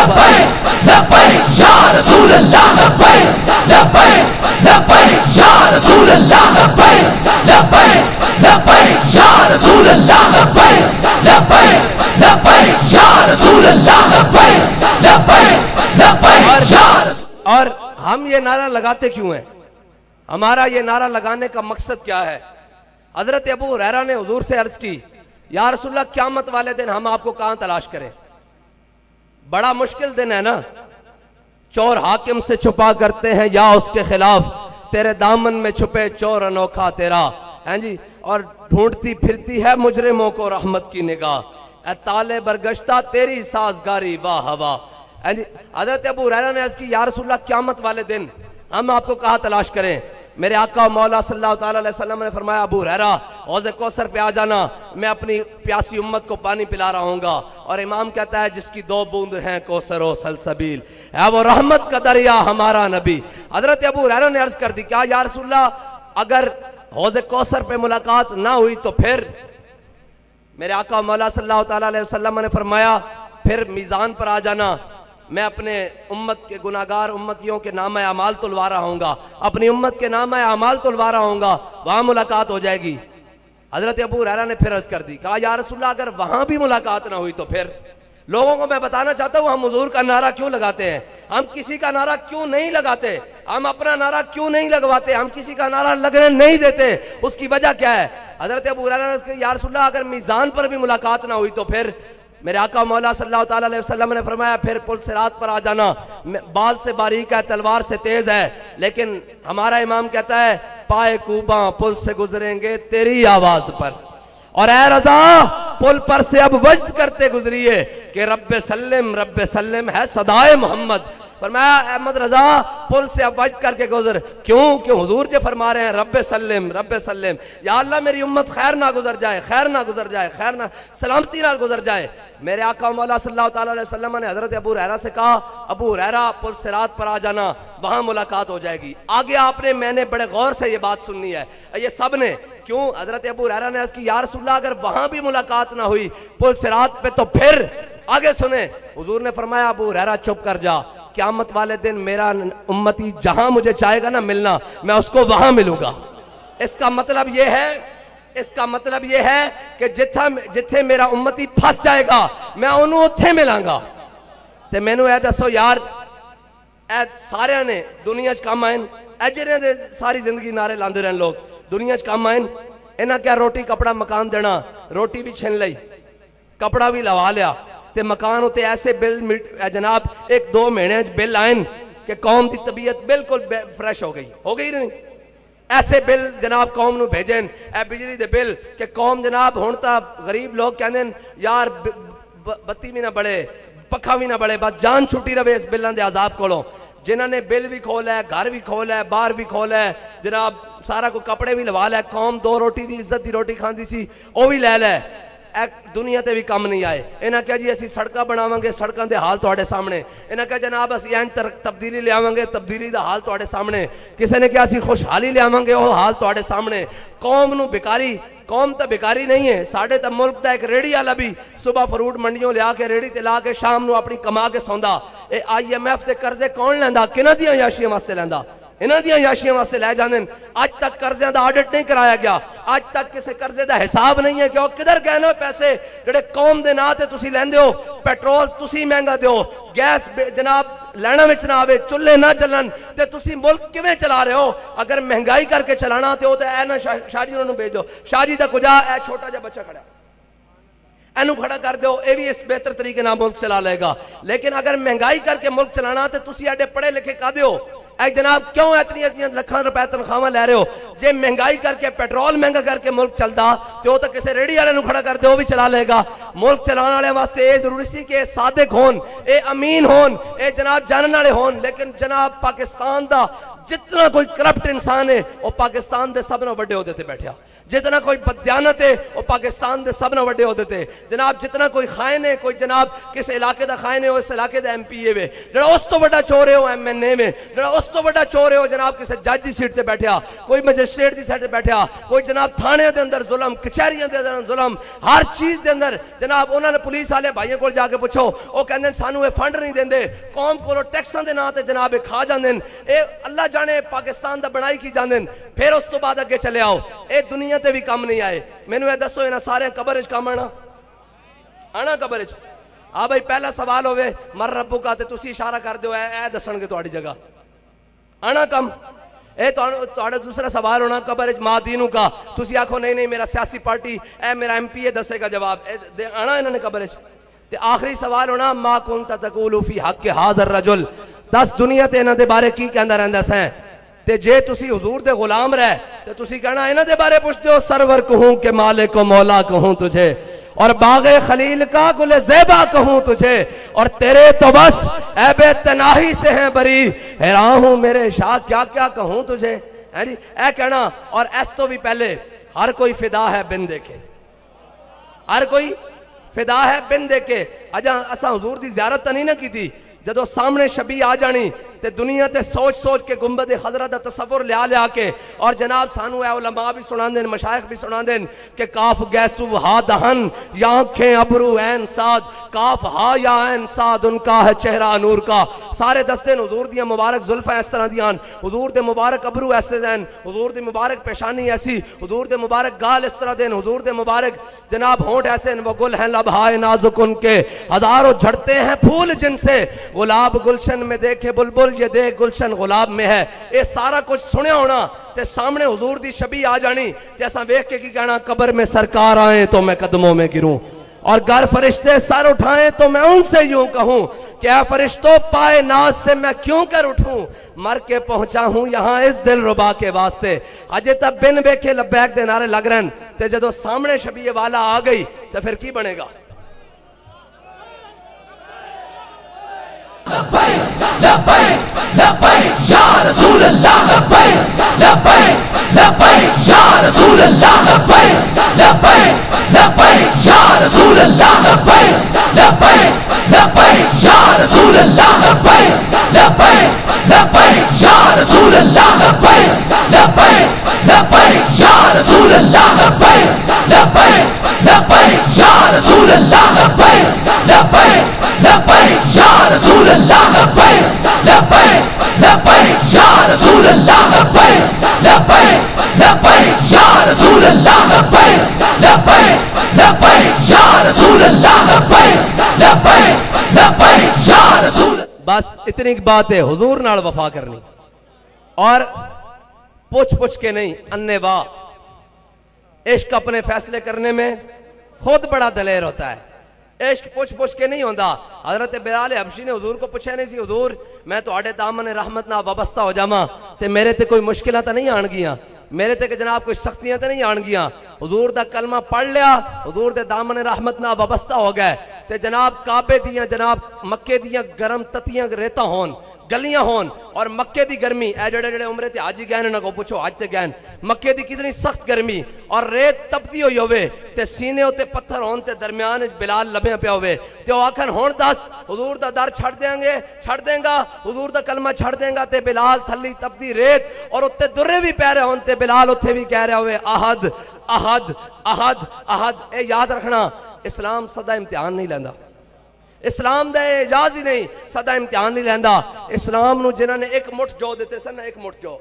लब्बैक या रसूल अल्लाह लब्बैक लब्बैक लब्बैक या रसूल अल्लाह लब्बैक लब्बैक लब्बैक या रसूल अल्लाह लब्बैक लब्बैक लब्बैक या रसूल अल्लाह लब्बैक लब्बैक लब्बैक या रसूल। और हम ये नारा लगाते क्यों हैं? हमारा ये नारा लगाने का मकसद क्या है? हजरत अबू हुरैरा ने हुजूर से अर्ज की, या रसूलल्लाह क़यामत वाले दिन हम आपको कहां तलाश करें? बड़ा मुश्किल दिन है ना। चोर हाकिम से छुपा करते हैं या उसके खिलाफ, तेरे दामन में छुपे चोर अनोखा तेरा है जी। और ढूंढती फिरती है मुजरिमों को रहमत की निगाह, ताले बरगश्ता तेरी साजगारी वाह हवा है जी। हजरत अबू हुरैरा ने अर्ज की, या रसूलल्लाह क़यामत वाले दिन हम आपको कहां तलाश करें? मेरे आका मौला सल्लल्लाहु अलैहि वसल्लम ने फरमाया, अबू हुरैरा हौज़े कौसर पे आ जाना, मैं अपनी प्यासी उम्मत को पानी पिला रहा हूँगा। और इमाम कहता है जिसकी 2 बूंद हैं कौसर व सलसबील है वो रहमत का दरिया हमारा नबी। हजरत अबू हुरैरा ने अर्ज कर दी, क्या या रसूलल्लाह अगर हौज़े कौसर पे मुलाकात ना हुई तो फिर? मेरे आका मौला सल्लल्लाहु अलैहि वसल्लम ने फरमाया, फिर मीज़ान पर आ जाना, मैं अपने उम्मत के गुनाहगार उम्मतियों के नामे अमाल तुलवा रहा हूँगा, अपनी उम्मत के नामे अमाल तुलवा रहा हूँगा, वहाँ मुलाकात हो जाएगी। हजरत अबू हुरैरा ने फिर अर्ज कर दी, कहा या रसूलल्लाह अगर वहाँ भी मुलाकात ना हुई तो फिर? लोगों को मैं बताना चाहता हूँ हम हुजूर का नारा क्यों लगाते हैं, हम किसी का नारा क्यों नहीं लगाते, हम अपना नारा क्यों नहीं लगवाते, हम किसी का नारा लगने नहीं देते, उसकी वजह क्या है? हजरत अबू हुरैरा ने कहा या रसूलल्लाह अगर मीज़ान पर भी मुलाकात ना हुई तो फिर? मेरे आका मौला सल्लल्लाहु अलैहि वसल्लम ने फरमाया, फिर पुल सिरात पर आ जाना, बाल से बारीक है तलवार से तेज है, लेकिन हमारा इमाम कहता है पाए कूबा पुल से गुजरेंगे तेरी आवाज पर, और ए रजा पुल पर से अब वज्द करते गुजरिए कि रब्बे सल्लिम है सदाए मोहम्मद। फरमाया अहमद रजा पुल से अब वज्द करके गुजर, क्यों हुजूर जो फरमा रहे हैं रब्बे सल्लिम, या अल्लाह मेरी उम्मत खैर ना गुजर जाए, खैर ना सलामती ना गुजर जाए। मेरे आका मौला सल्लल्लाहु अलैहि वसल्लम ने हजरत अबू हुरैरा से कहा, अबू हुरैरा पुल सिरात पर आ जाना, वहां मुलाकात हो जाएगी। आगे आपने मैंने बड़े गौर से ये बात सुननी है, ये सब ने क्यों? हजरत अबू हुरैरा ने अर्ज़ की या रसूलल्लाह अगर वहां भी मुलाकात ना हुई पुल सिरात पे तो फिर? आगे सुने, हुजूर ने फरमाया अबू हुरैरा चुप कर जा, क़यामत वाले दिन मेरा उम्मती जहां मुझे चाहेगा ना मिलना, मैं उसको वहां मिलूंगा। इसका मतलब यह है कि जिथे मेरा उम्मती फंस जाएगा मैं उन्होंने उत्थे मिलांगा। ते मैनू यह दसो यार, ए सारे ने दुनिया च कम आए, जिन्हें दे सारी जिंदगी नारे लाते रहन लोग, दुनिया च कम आए, इन्हें क्या रोटी कपड़ा मकान देना, रोटी भी छिन ली, कपड़ा भी लवा लिया, ते मकान उत्ते ऐसे बिल जनाब 1-2 महीने बिल आए कि कौम की तबीयत बिल्कुल फ्रैश हो गई नहीं। ऐसे बिल जनाब कौम नू भेजन, ए बिजली दे बिल कि कौम जनाब हुण तां गरीब लोग कहंदे यार बत्ती भी ना बड़े, पखा भी ना बड़े, बस जान छुट्टी रवे इस बिलों के अजाब कोलों। जिन्होंने बिल भी खोला है, घर भी खोला है, बाहर भी खोला है, जनाब सारा को कपड़े भी लवा लै, कौम 2 रोटी की इज्जत की रोटी खाती सी वह भी लै लै, दुनिया ते भी कम नहीं आए। इन्हें क्या जी असी सड़क बनावांगे, सड़कों के हाल तुहाडे सामने। इन्हें क्या जनाब असी एन तब्दीली लियावांगे, तब्दीली का हाल तुहाडे सामने। किसी ने क्या असी खुशहाली लियावांगे, वह हाल तुहाडे सामने। कौम नू बेकारी, कौम तो बेकारी नहीं है, साढ़े तो मुल्क का एक रेहड़ी वाला भी सुबह फ्रूट मंडियों लिया के रेहड़ी ते ला के शाम नू अपनी कमा के सौंदा। ये IMF के कर्जे कौन लैंदा, किन्हां दियां याशियां वास्ते लैंदा, इन्हां दियां याशियां वास्ते लै जांदे। अज तक कर्जे का ऑडिट नहीं कराया गया, अज तक किसी कर्जे का हिसाब नहीं है कि वह किधर गए ना पैसे जिहड़े कौम के नां ते तुसीं लैंदे हो। पेट्रोल तुसीं महंगा दो, गैस जनाब लैना विच ना आवे, चुल्हे ना चलन, ते तुसीं मुल्क किवें चला रहे हो? अगर महंगाई करके चलाना तो ऐ ना शाह जी उन्होंने भेजो, शाह जी दा कुजा ऐ छोटा जिहा बच्चा खड़ा एनू खड़ा कर दो, ये भी इस बेहतर तरीके नाल मुल्क चला लेगा। लेकिन अगर महंगाई करके मुल्क चलाना तो तुसीं एडे पढ़े लिखे कादे हो? जनाब क्यों इतनी लाखां रुपए तनख्वाह लै रहे हो? जे महंगाई करके पेट्रोल महंगा करके मुल्क चलता तो किसी रेहड़ी वाले खड़ा कर दे, वो भी चला लेगा। मुल्क चलाने वाले वास्ते ये जरूरी सी कि सादिक होन, ये अमीन होन, ये जनाब जानने वाले होन। लेकिन जनाब पाकिस्तान का जितना कोई करप्ट इंसान है वह पाकिस्तान के सब नाल वड्डे ओहदे ते बैठा, जितना कोई बदयानत है वह पाकिस्तान के सब नाल वड्डे ओहदे ते। जनाब जितना कोई खायन है, कोई जनाब किस इलाके का खायन है उस इलाके का MPA वे, जो उस तो बड़ा चोर है वह MNA में, जो उस तो बड़ा चोर है वह जनाब किसी जज की सीट से बैठा, कोई मजिस्ट्रेट की सीट से बैठा, कोई जनाब थाने के अंदर जुल्म, कचहरियों के अंदर जुल्म, हर चीज के अंदर जनाब। उन्होंने पुलिस वाले भाइयों को जाके पूछो, वो कहते सानू ये फंड नहीं देंगे, कौम को टैक्सां के नाम से जनाब खा जाते, अल्लाह जाने पाकिस्तान का बनाई की जाते। फिर उस तो बाद अगे चले आओ, ये दुनिया ते भी कम नहीं आए। मैनू ये दसो इन्हां सारे कबर च कम आना कबर च? हाँ भाई पहला सवाल होवे मर रब्बू का, ते तुसी इशारा कर दो ए दसणगे तुहाडी जगह आना कम। तुहाडा दूसरा सवाल होना कबर च मां दीनू का, तुसी आखो नहीं नहीं मेरा सियासी पार्टी ए मेरा MPA दसेगा जवाब, आना इन्होंने कबर च। ते आखिरी सवाल होना मा कुंता तकूलु फी हक हाज़र रजुल, दस दुनिया ते इन्हां दे बारे की कहंदा रहिंदा सैं। ते जे तुसी हुजूर दे गुलाम रह ते तुसी कहना इन्हां दे बारे पुछदे हो, सरवर कहूं के मालिक को मौला कहूं तुझे, और बागे खलील का गुले ज़ेबा कहूं तुझे, और तेरे तो बस ऐबे तनाही से हैं बरी, हैरान हूं मेरे शाह क्या क्या कहूं तुझे। है जी, ए कहना। और इस तो भी पहले हर कोई फिदा है बिन देखे, हर कोई फिदा है बिन देखे। अजा असा हुजूर दी ज़ियारत तो नहीं ना की थी, जदों सामने शबी आ जानी ते दुनिया ते सोच सोच के गुंबद हजरत दा तसव्वुर लिया लिया के। और जनाब सानू ए उलमा भी सुनांदे, मशाइख भी सुनांदे कि काफ गैसु हा दहन या आंखें अबरू ऐन साद, काफ हा या ऐन साद उनका है चेहरा नूर का। सारे दसते हुजूर दियां मुबारक जुल्फां इस तरह दियां, हुजूर दे मुबारक अबरू ऐसे हैं, हुजूर दी मुबारक पेशानी ऐसी, हुजूर दे मुबारक गाल इस तरह देन, हुजूर दे मुबारक जनाब होंठ ऐसे, वो गुल हैं लबहाए नाजुक उनके, हजारों झड़ते हैं फूल जिनसे, गुलाब गुलशन में देखे बुलबुल ये देख गुलशन गुलाब में है। ये सारा कुछ सुने होना ते सामने हुजूर दी छवि आ जानी ते असां वेख के की कहना, कब्र में सरकार आए तो मैं कदमों में गिरूं, और घर फरिश्ते सर उठाएं तो मैं उनसे यूं कहूं, क्या फरिश्तों पाए नाज से मैं क्यों कर उठूं, मर के पहुंचा हूं यहां इस दिल रुबा के वास्ते। अजे तक बिन वेखे लब्बैक दे नारे लग रहे ते जदों सामने छवि वाला आ गई तो फिर की बनेगा। लब्बैक लब्बैक लब्बैक या रसूल अल्लाह, लब्बैक लब्बैक लब्बैक या रसूल अल्लाह, लब्बैक लब्बैक लब्बैक या रसूल अल्लाह, लब्बैक लब्बैक लब्बैक या रसूल अल्लाह, लब्बैक लब्बैक लब्बैक या रसूल अल्लाह, लब्बैक लब्बैक लब्बैक या रसूल अल्लाह, लब्बैक लब्बैक लब्बैक या रसूल अल्लाह, लब्बैक लब्बैक लब्बैक या रसूल अल्लाह, लब्बैक लब्बैक लब्बैक या रसूल अल्लाह, लब्बैक लब्बैक लब्बैक या रसूल अल्लाह, लब्बैक लब्बैक लब्बैक या रसूल अल्लाह, लब्बैक लब्बैक लब्बैक या रसूल। बस इतनी बात है, हुजूर नाल वफा करनी और पूछ पूछ के नहीं, अन्नेवाह। इश्क अपने फैसले करने में खुद बड़ा दलेर होता है, इश्क पुछ पुछ के नहीं होता। हजरत बिलाल हबशी ने हुजूर को पूछा नहीं सी, हुजूर मैं तुहाडे दामन रहमत नाल वाबस्ता हो जावां ते मेरे ते कोई मुश्किलां तो नहीं आणगियां, मेरे ते जनाब कोई सख्तियां तो नहीं आणगियां। हुजूर दा कलमा पढ़ लिया, हुजूर दे दामन रहमत नाल वाबस्ता हो गए ते जनाब काबे दियां जनाब मक्के दियां गरम ततियां रेता होन, गलियां होन और मक्के दी गर्मी, ए जेड़े जेड़े उमरे ते आज ही गए ना को पूछो आज ते गए, मक्के दी कितनी सख्त गर्मी और रेत तपती हुई होवे ते सीने उत्ते पत्थर होन ते दरमियान बिलाल लबे पिया होवे ते आखन हुण दस हुजूर दा दर छड़ देंगे, छड़ देंगा, हुजूर दा कलमा छड़ देंगा ते बिलाल थल्ली तपदी रेत और उत्ते दुर्रे भी पै रहे होन ते बिलाल उत्थे भी कह रहा होवे अहद अहद अहद अहद। ए याद रखना, इस्लाम सदा इम्तिहान नहीं लैंदा, इस्लाम दा इजाज ही नहीं सदा इम्तिहान नहीं लैंदा। इस्लाम नूं जिन्हां ने एक मुठ जौ दिते सन, एक मुठ जौ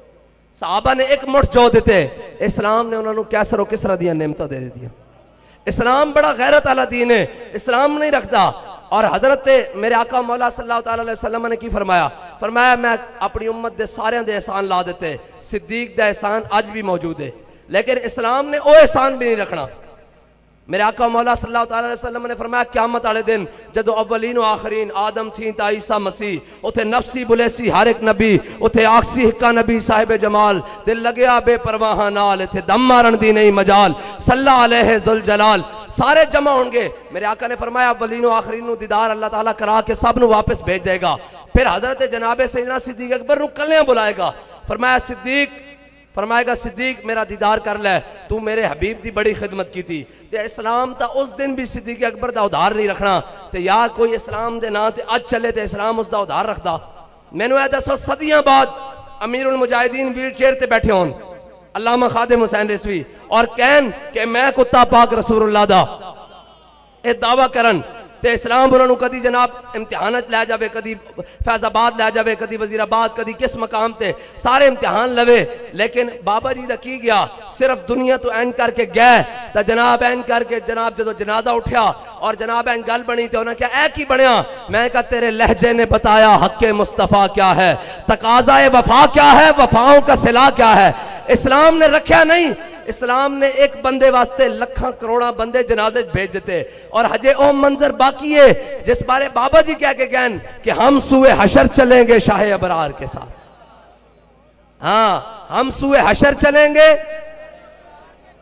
साहबा ने एक मुठ जौ दिते, इस्लाम ने उन्होंने कैसर और किसरा दिया नेमतां दे दित्तियां। इस्लाम बड़ा गैरत वाला दीन है, इस्लाम नहीं रखता। और हजरत मेरे आका मौला सल्लल्लाहु अलैहि वसल्लम ने की फरमाया, फरमाया मैं अपनी उम्मत दे सारे दे एहसान ला दिते, सिद्दीक दा एहसान अज भी मौजूद है, लेकिन इस्लाम ने वो एहसान भी नहीं रखना। मेरे आका मौला सल्लल्लाहु अलैहि वसल्लम ने फरमाया क़यामत वाले दिन जदों अव्वलीन व आखिरीन आदम थी ता ईसा मसीह उथे नफसी बुलेसी हर एक नबी उथे आखसी हिक्का नबी साहिब जमाल दिल लगया बेपरवाह नाल इथे दम मारन दी नहीं मजाल सल्लल्लाहु अलैहि जुल जलाल सारे जमा होंगे। मेरे आका ने फरमाया अव्वलीन व आखिरीन नु दीदार अल्लाह ताला करा के सब नु वापस भेज देगा। फिर हजरत जनाब सैयदना सिद्दीक अकबर नु कलियां बुलाएगा, फरमाया सिद्दीक, फरमाएगा सिद्दीक मेरा दीदार कर ले, तू मेरे हबीब की बड़ी खिदमत की थी। ते इस्लाम ता उस दिन भी सिद्दीक अकबर का उधार नहीं रखना, ते यार कोई इस्लाम के नाम ते अज चले तो इस्लाम उसका उधार रखता। मैनू यह दसो सदियां बाद अमीरुल मुजाहिदीन व्हील चेयर ते बैठे होन अल्लामा खादिम हुसैन रिजवी और कहन कि मैं कुत्ता पाक रसूलुल्लाह दा ए दावा करन ते इस्लाम उन्होंने कदी जनाब इम्तिहान लै जाए, कदी फैजाबाद लै जाए, कदी वजीराबाद, कदी किस मकाम ते सारे इम्तिहान लवे, लेकिन बाबा जी दा की गया सिर्फ दुनिया तो एंड करके गए तो जनाब एंड करके जनाब जो जनाजा उठा और जनाब एंड गल बनी तो उन्हें क्या ऐ की बनया, मैं कहा तेरे लहजे ने बताया हक़ मुस्तफ़ा क्या है, तकाज़ा वफा क्या है, वफाओं का सिला क्या है। इस्लाम ने रखा नहीं, इस्लाम ने एक बंदे वास्ते लखा करोड़ा बंदे जनाजे भेज देते और हजे ओ मंजर बाकी है जिस बारे बाबा जी कह के गए कि हम सूए हशर चलेंगे शाह अबरार के साथ। हाँ, हम सूए हशर चलेंगे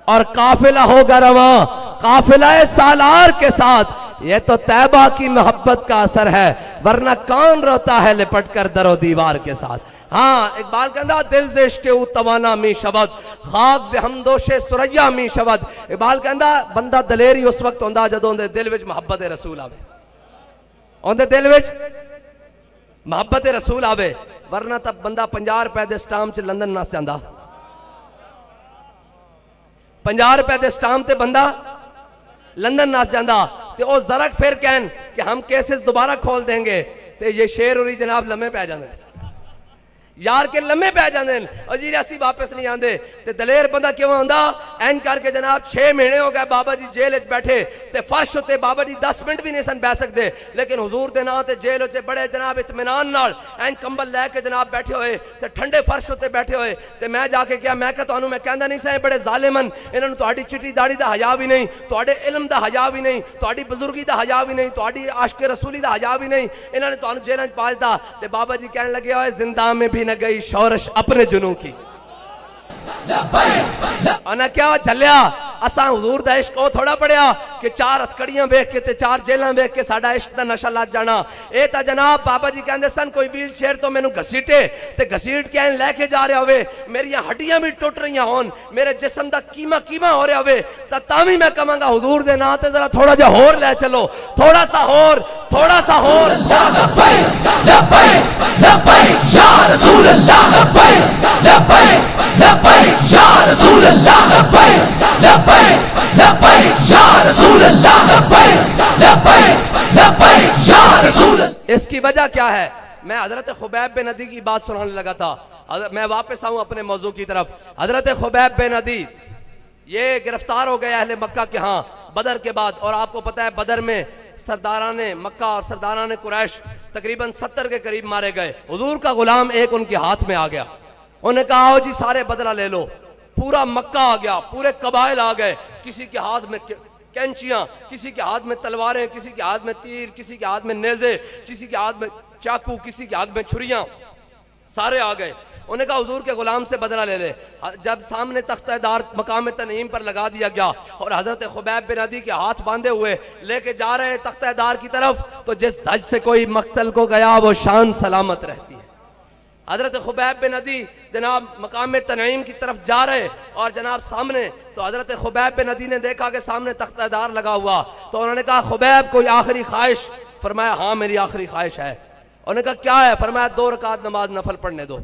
और काफिला होगा रवा काफिला सालार के साथ। ये तो तैबा की मोहब्बत का असर है, वरना कौन रोता है लिपट कर दरो दीवार के साथ। हाँ इकबाल कहता दिल से इश्क़ तवाना मी शबद खाक से हमदोशे सुरैया मी शबद। इकबाल कहता बंदा दलेर ही उस वक्त होंदा जदों दे दिल विच मुहब्बत रसूल आवे, उनके दिल विच मुहब्बत रसूल आवे, वरना तब बंदा 50 रुपए के स्टाम च लंदन नस जांदा। 50 रुपए के स्टाम ते बंदा लंदन नस जांदा। ते ओ ज़रक फिर कहन कि हम केसेस दोबारा खोल देंगे, ते ये शेर उरी जनाब लम्हे पै जांदे यार के लम्हे पै जांदे और जी असी वापस नहीं आंदे। ते दलेर बंदा क्यों आंदा एन करके जनाब 6 महीने हो गए बाबा जी जेल च बैठे ते फर्श उत्ते बाबा जी 10 मिनट भी नहीं सन बह सकते, लेकिन हुजूर दे नां ते जेल च बड़े जनाब इत्मीनान नाल एन कंबल लैके जनाब बैठे हुए ते ठंडे फर्श उत्ते बैठे हुए। ते मैं जाके क्या मैं कहा तुहानू मैं कहंदा नहीं सा बड़े जालिमन, इन्हां नू तुहाडी चिट्टी दाढ़ी दा हया भी नहीं, तुहाडे इल्म दा हया भी नहीं, तुहाडी बुजुर्गी दा हया भी नहीं, तुहाडी आशिक रसूली दा हया भी नहीं, इन्हां ने तुहानू जेल च पा दित्ता। ते बाबा जी कहने लगे ओए जिंदा में भी न गई शौरश अपने जुनू की। क्या चलिया असा हुजूर दा इश्क ओ थोड़ा पढ़िया कि 4 हथकड़ियां वेख के ते 4 जेलां वेख के साडा इश्क दा नशा लग जाना। ए ता जनाब बाबा जी कहंदे सन कोई व्हील चेयर तो मैनू घसीटे ते घसीट के ऐन लैके जा रहा होवे, मेरियां हड्डियां भी टुट रही होन, मेरे जिस्म दा कीमा कीमा हो रहा होवे, तां मैं कहांगा हुजूर दे नां ते जरा थोड़ा जा होर ले चलो, थोड़ा सा होर, थोड़ा सा होर। या रसूल अल्लाह लब्बैक लब्बैक लब्बैक या रसूल अल्लाह लब्बैक लब्बैक लब्बैक या रसूल अल्लाह लब्बैक लब्बैक लब्बैक या रसूल। इसकी वजह क्या है? मैं हजरत खुबैब बिन अदी की बात सुनाने लगा था। मैं वापस आऊं अपने मौजू की तरफ। हजरत खुबैब बिन अदी ये गिरफ्तार हो गए अहले मक्का के यहाँ बदर के बाद, और आपको पता है बदर में सरदारान मक्का और सरदारान कुरैश तकरीबन 70 के करीब मारे गए। हुजूर का गुलाम एक उनके हाथ में आ गया, उन्होंने कहा आओ जी सारे बदला ले लो। पूरा मक्का आ गया, पूरे कबाइल आ गए, किसी के हाथ में कैंचियां, किसी के हाथ में तलवारें, किसी के हाथ में तीर, किसी के हाथ में नेज़े, किसी के हाथ में चाकू, किसी के हाथ में छुरियां, सारे आ गए। उन्होंने कहा हुजूर के गुलाम से बदला ले ले। जब सामने तख्तेदार मकाम तनईम पर लगा दिया गया और हजरत खुबैब बिन अदी के हाथ बांधे हुए लेके जा रहे तख्तेदार की तरफ, तो जिस धज से कोई मक्तल को गया वो शान सलामत रहती है। हजरत खुबैब बिन अदी जनाब मकाम तनईम की तरफ जा रहे और जनाब सामने, तो हजरत खुबैब बिन अदी ने देखा कि सामने तख्तेदार लगा हुआ, तो उन्होंने कहा खुबैब कोई आखिरी ख्वाहिश? फरमाया हाँ मेरी आखिरी ख्वाहिश है। उन्होंने कहा क्या है? फरमाया 2 रकात नमाज नफल पढ़ने दो।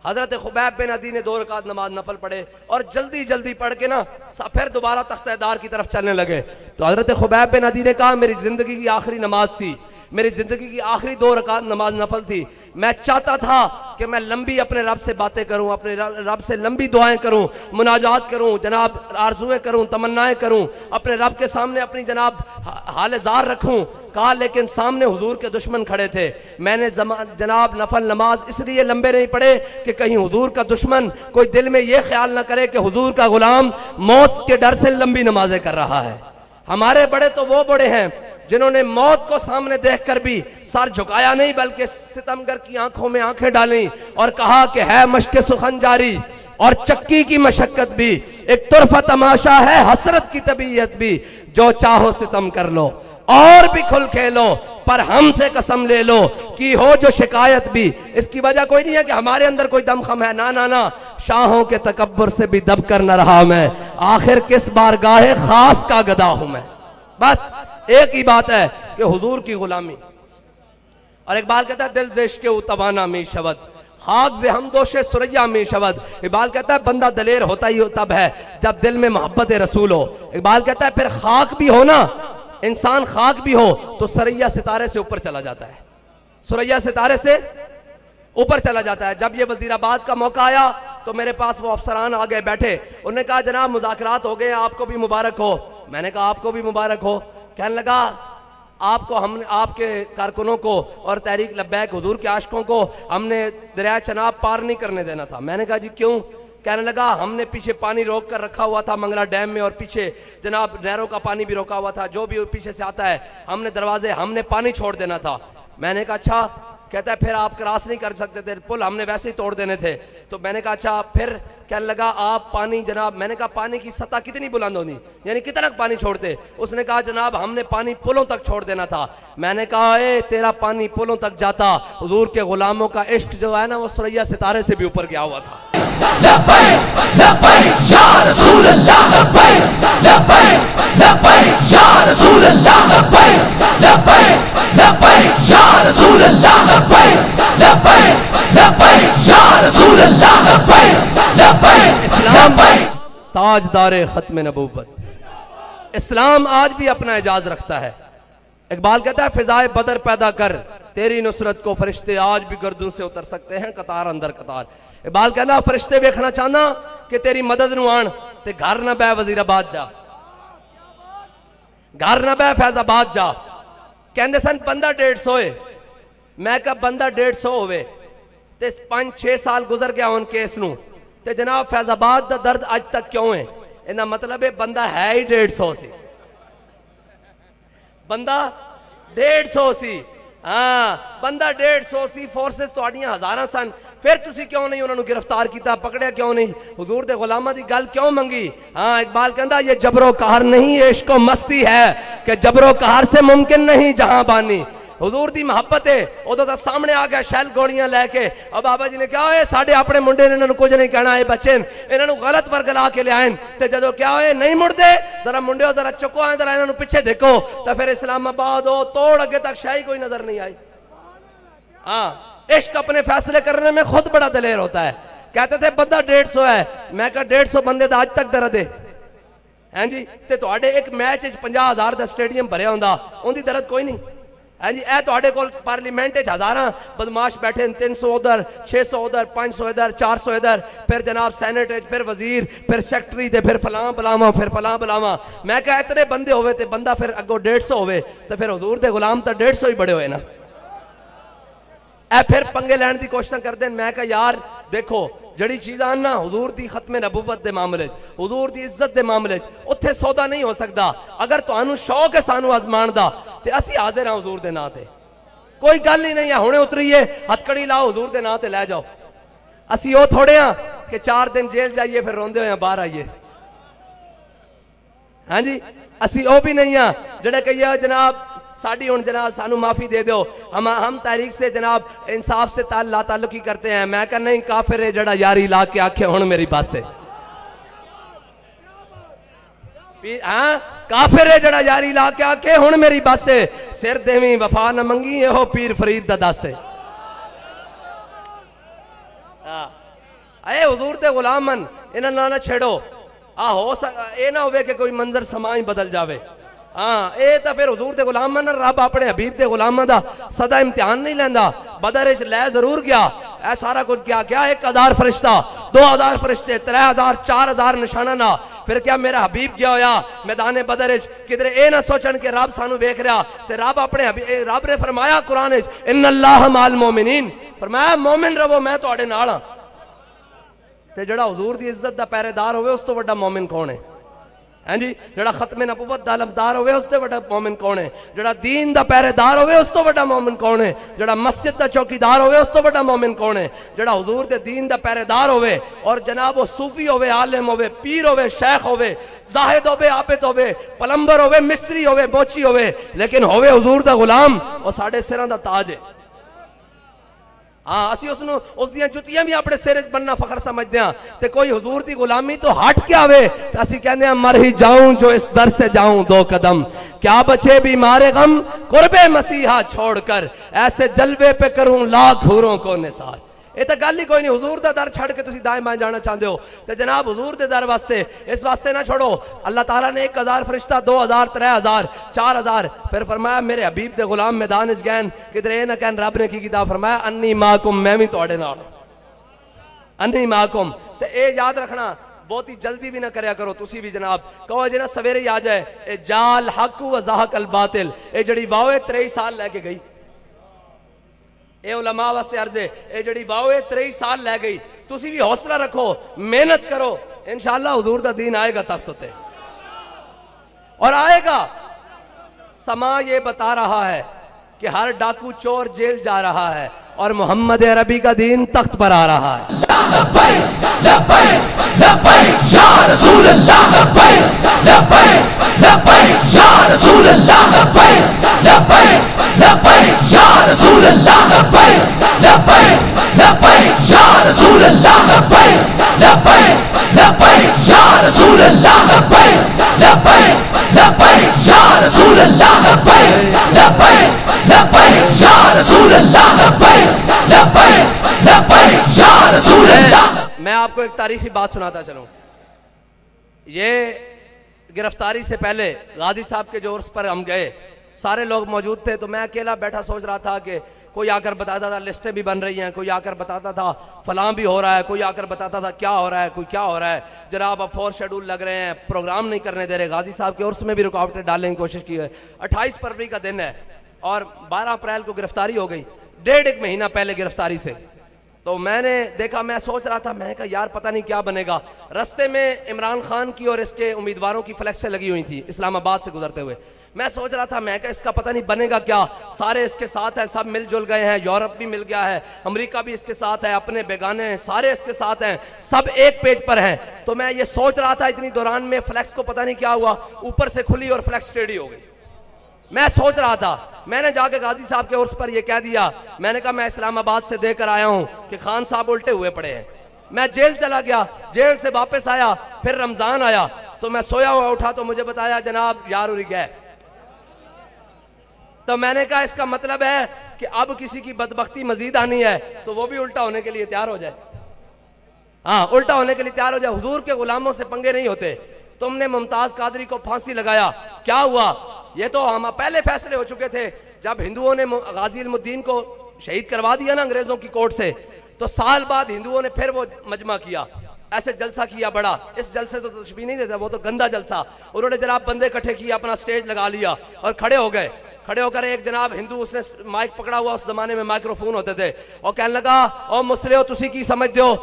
हजरत खुबैब बिन अदी ने 2 रकात नमाज नफल पढ़े और जल्दी जल्दी पढ़ के ना फिर दोबारा तख्तेदार की तरफ चलने लगे। तो हजरत खुबैब बिन अदी ने कहा मेरी जिंदगी की आखिरी नमाज थी, मेरी जिंदगी की आखिरी 2 रकात नमाज नफल थी। मैं चाहता था कि मैं लंबी अपने रब से बातें करूं, अपने रब से लंबी दुआएं करूं, मुनाजात करूं, जनाब आरजुएं करूं, तमन्नाएं करूं, अपने रब के सामने अपनी जनाब हाल जार रखूं। कहा लेकिन सामने हुजूर के दुश्मन खड़े थे। मैंने जनाब नफल नमाज इसलिए लंबे नहीं पढ़े कि कहीं हुजूर का दुश्मन कोई दिल में यह ख्याल ना करे कि हुजूर का गुलाम मौत के डर से लंबी नमाजें कर रहा है। हमारे बड़े तो वो बड़े हैं जिन्होंने मौत को सामने देखकर भी सर झुकाया नहीं, बल्कि सितमगर की आंखों में आंखें डाली और कहा कि है मश्क सुखन जारी और चक्की की मशक्कत भी, एक तुरफा तमाशा है हसरत की तबीयत भी, जो चाहो सितम कर लो और भी खुल खेलो, पर हमसे कसम ले लो कि हो जो शिकायत भी। इसकी वजह कोई नहीं है कि हमारे अंदर कोई दमखम है, ना ना ना, शाहों के तकब्बुर से भी दब कर न रहा मैं, आखिर किस बारगाहे खास का गदा हूं मैं। बस एक ही बात है कि हुजूर की गुलामी। और इकबाल कहता है दिल से इश्क़ तवाना में शबद खाक से हम दोषे सुरैया में शबद। इकबाल कहता है बंदा दलेर होता ही तब है जब दिल में मोहब्बत रसूल हो। इकबाल कहता है फिर खाक भी हो ना, इंसान खाक भी हो तो सरैया सितारे से ऊपर चला जाता है, सुरैया सितारे से ऊपर चला जाता है। जब ये वजीराबाद का मौका आया तो मेरे पास वो अफसरान आ गए बैठे, उन्होंने कहा जनाब मुज़ाकरात हो गए, आपको भी मुबारक हो। मैंने कहा आपको भी मुबारक हो। कहने लगा आपको हमने आपके कारकुनों को और तहरीक लब्बैक हुजूर के आशिकों को हमने दरिया चनाब पार नहीं करने देना था। मैंने कहा जी क्यों? कहने लगा हमने पीछे पानी रोक कर रखा हुआ था मंगला डैम में, और पीछे जनाब नहरों का पानी भी रोका हुआ था, जो भी पीछे से आता है हमने दरवाजे हमने पानी छोड़ देना था। मैंने कहा अच्छा कहता है फिर आप क्रॉस नहीं कर सकते थे, पुल हमने वैसे ही तोड़ देने थे। तो मैंने कहा अच्छा, फिर कहने लगा आप पानी जनाब, मैंने कहा पानी की सतह कितनी बुलंद होनी, यानी कितना पानी छोड़ते। उसने कहा जनाब हमने पानी पुलों तक छोड़ देना था। मैंने कहा ए तेरा पानी पुलों तक जाता, हुजूर के गुलामों का इश्क जो है ना वो सुरैया सितारे से भी ऊपर गया हुआ था। लब्बैक लब्बैक या रसूल अल्लाह, लब्बैक लब्बैक लब्बैक या रसूल अल्लाह, लब्बैक लब्बैक लब्बैक या रसूल अल्लाह, लब्बैक लब्बैक लब्बैक या रसूल अल्लाह, लब्बैक लब्बैक लब्बैक। ताजदारे खत्म नबूवत इस्लाम आज भी अपना एजाज रखता है। इकबाल कहता है फिजाए बदर पैदा कर, तेरी नुसरत को फरिश्ते आज भी गर्दन से उतर सकते हैं कतार अंदर कतार। इकबाल कहना फरिश्ते देखना चाहना कि तेरी मदद नू आन ते घर ना बह वजीराबाद जा, घर ना बह फैजाबाद जा। कहते सन बंदा 150 है, मैं कहा बंदा 150 होवे ते 5-6 साल गुजर गया उन केस नू ते जनाब फैजाबाद दा दर्द अज तक क्यों है? इना मतलब है बंदा है ही 150 सी, बंदा 150 सी। हाँ बंदा 150 सी, फोर्सेस तुहाडियां हजारां सन, फिर तुसी क्यों नहीं उन्होंने गिरफ्तार किया, पकड़िया क्यों नहीं, हुजूर दे गुलामां दी गल क्यों मंगी? हाँ इकबाल कहता ये जबरो कहर नहीं, ये इश्क मस्ती है कि जबरो कहर से मुमकिन नहीं जहां बानी। हुजूर दी मोहब्बत है, उदों दा सामने आ गया शैल गोलियां लैके, और बाबा जी ने कहा ओए साडे अपने मुंडे ने इन्होंने कुछ नहीं कहना है, बच्चे इन्होंने गलत वर्गला के लिया ते जदों क्या होए नहीं मुड़दे, जरा मुंडे जरा चुको आए, जरा इन्होंने पीछे देखो, तो फिर इस्लामाबाद हो तोड़ अगे तक शाही कोई नजर नहीं आई। हाँ इश्क अपने फैसले करने में खुद बड़ा दलेर होता है। कहते थे बंदा 150 है, मैं कहा 150 बंदे का आज तक दर्द है हैं जी, ते तुहाडे एक मैच 50,000 का स्टेडियम भरिया हुंदा उनकी दर्द कोई नहीं है जी। ए तुहाडे कोल पार्लीमेंट हजारां बदमाश बैठे, 300 उधर, 600 उधर, 500 इधर, 400 इधर, फिर जनाब सैनेट, फिर वजीर, फिर सेक्रेटरी, फिर फलां बुलावा, फिर फलां बुलावा। मैं कहा इतने बंदे होवे ते बंदा फिर अगो 150 होवे, तो फिर हुजूर दे गुलाम तो 150 ही बड़े होए ना। ए फिर पंगे लैण की कोशिश करते हैं। मैं कहा यार देखो जड़ी चीज आना हुजूर दी खत्मे नबूवत दे मामले, हुजूर दी इज्जत दे मामले उत्थे सौदा नहीं हो सकता। अगर तुहानू शौक है सानू आजमान दा ते असी हाजिर हां हुजूर दे नां ते, कोई गल ही नहीं है। हुणे उतरीए हथकड़ी लाओ हुजूर दे नां ते लै जाओ। असी ओ थोड़े हां कि 4 दिन जेल जाइए फिर रोंदे होए बाहर आइए। हाँ जी असी ओ भी नहीं हां जेड़े कहिए जनाब साड़ी हुण जनाब सानू माफी दे दो, हम तारीख से जनाब इंसाफ से ताल्लुकी करते हैं। मैं कहा नहीं काफिर है जड़ा यारी ला के आखे हुण मेरी बस है। हाँ काफिर है जड़ा यारी ला के आखे हुण मेरी बस है, सिर देवी वफा न मंगी एहो पीर फरीद दा दस है। अरे हुजूर दे गुलामन इन्हां ना छेड़ो, आ हो ए ना होवे कि कोई मंजर समा ही बदल जावे। हाँ ये तो फिर हुजूर दे गुलाम ना, रब अपने हबीब दे गुलामां दा सदा इम्तिहान नहीं लेंदा। बदर च लै जरूर गया, ऐ सारा कुछ क्या क्या 1000 फरिश्ता, 2000 फरिश्ते, 3000 4000 निशाना ना, फिर क्या मेरा हबीब गया होया मैदान बदर च किधरे ए ना सोचन के रब सानू वेख रहा, ते रब अपने रब ने फरमाया कुरान च इन्नल्लाह माल मोमिनीन, फरमाया मोमिन रवो मैं तुहाडे नाल हां। ते जेड़ा हुजूर दी इज्जत दा पहरेदार होवे उस तो वड्डा मोमिन कौन है? हैं जी जड़ा खत्मे नबूवत दा अलमदार होवे उस तो वड्डा मोमिन कौन है? जड़ा दीन दा पहरेदार होवे उस तो वड्डा मोमिन कौन है? जड़ा मस्जिद दा चौकीदार होवे उस तो वड्डा मोमिन कौन है? जड़ा हुजूर दे दीन दा पहरेदार होवे और जनाब वो सूफी होवे, आलिम होवे, पीर होवे, शेख होवे, जाहिद होवे, आबिद होवे, पलंबर होवे, मिस्त्री होवे, मोची होवे, लेकिन होवे हुजूर दा गुलाम, और साडे सिरां दा ताज है। हाँ असी उसदियां जुतियां भी अपने सिर बनना फखर समझते हैं। ते कोई हुजूर दी गुलामी तो हट के आवे तो असी कहने मर ही जाऊं जो इस दर से जाऊं 2 कदम, क्या बचे भी मारे गम कुर्बे मसीहा छोड़कर, ऐसे जलवे पे करूं लाख हूरों को निसार। ये तो गल ही कोई नहीं, हुजूर दा दर छड़ के तुसी दाएं बाएं जाना चाहते हो तो जनाब हुजूर दे दर वास्ते इस वास्ते ना छोड़ो। अल्लाह ताला ने 1000 फरिश्ता, 2000, 3000, 4000, फिर फरमाया मेरे हबीब दे गुलाम मैदान च गए, किधरे ना कहन रब ने की कीता, फरमाया अन्नी माकुम मैं भी तुहाडे नाल, अन्नी माकुम। ते ए याद रखना बहुत ही जल्दी भी ना करया करो तुसी भी जनाब, कहो जे ना सवेरे ही आ जाए ए जाल हक व ज़हक अल बातिल, ए जड़ी वाओ 23 साल लेके गई, ए उलमा वास्ते अर्ज है, ए जड़ी वाओ 23 साल लै गई, तुसी भी हौसला रखो, मेहनत करो, इंशाअल्लाह हुजूर दा दीन आएगा तख्त पे और आएगा। समा ये बता रहा है कि हर डाकू चोर जेल जा रहा है और मोहम्मद अरबी का दीन तख्त पर आ रहा है। मैं आपको एक तारीखी बात सुनाता चलूं। ये गिरफ्तारी से पहले गाजी साहब के जो उर्स पर हम गए, सारे लोग मौजूद थे, तो मैं अकेला बैठा सोच रहा था कि कोई आकर बताता था लिस्टें भी बन रही हैं, कोई आकर बताता था फलां भी हो रहा है, कोई आकर बताता था क्या हो रहा है, कोई क्या हो रहा है, जनाब अब 4 शेड्यूल लग रहे हैं, प्रोग्राम नहीं करने दे रहे। गाजी साहब के उर्स में भी रुकावटें डालने की कोशिश की है। 28 फरवरी का दिन है और 12 अप्रैल को गिरफ्तारी हो गई, 1.5 महीना पहले गिरफ्तारी से। तो मैंने देखा, मैं सोच रहा था, मैंने कहा यार पता नहीं क्या बनेगा। रास्ते में इमरान खान की और इसके उम्मीदवारों की फ्लैक्सें लगी हुई थी इस्लामाबाद से गुजरते हुए। मैं सोच रहा था, मैं कहा इसका पता नहीं बनेगा क्या, सारे इसके साथ हैं, सब मिलजुल गए हैं, यूरोप भी मिल गया है, अमेरिका भी इसके साथ है, अपने बेगाने हैं, सारे इसके साथ हैं, सब एक पेज पर हैं। तो मैं ये सोच रहा था, इतनी दौरान में फ्लैक्स को पता नहीं क्या हुआ, ऊपर से खुली और फ्लैक्स टेढ़ी हो गई। मैं सोच रहा था, मैंने जाके गाजी साहब के उर्स पर यह कह दिया, मैंने कहा मैं इस्लामाबाद से देकर आया हूं कि खान साहब उल्टे हुए पड़े हैं। मैं जेल चला गया, जेल से वापस आया, फिर रमजान आया, तो मैं सोया हुआ उठा तो मुझे बताया जनाब यार उड़ी गए। तो मैंने कहा इसका मतलब है कि अब किसी की बदबख्ती मजीद आनी है तो वो भी उल्टा होने के लिए तैयार हो जाए। हाँ, उल्टा होने के लिए तैयार हो जाए। हुजूर के गुलामों से पंगे नहीं होते। तुमने मुमताज कादरी को फांसी लगाया, क्या हुआ? ये तो हम पहले फैसले हो चुके थे। जब हिंदुओं ने गाजी इल्मुद्दीन को शहीद करवा दिया ना अंग्रेजों की कोर्ट से, तो साल बाद हिंदुओं ने फिर वो मजमा किया, ऐसे जलसा किया बड़ा। इस जलसे तो तशबीह नहीं देता, वो तो गंदा जलसा। उन्होंने जनाब बंदे इकट्ठे किए, अपना स्टेज लगा लिया और खड़े हो गए। खड़े होकर एक जनाब हिंदू, उसने माइक पकड़ा हुआ, उस जमाने में माइक्रोफोन होते थे, और कहने लगा ओ मुसलिओ तुसी की समझते हो,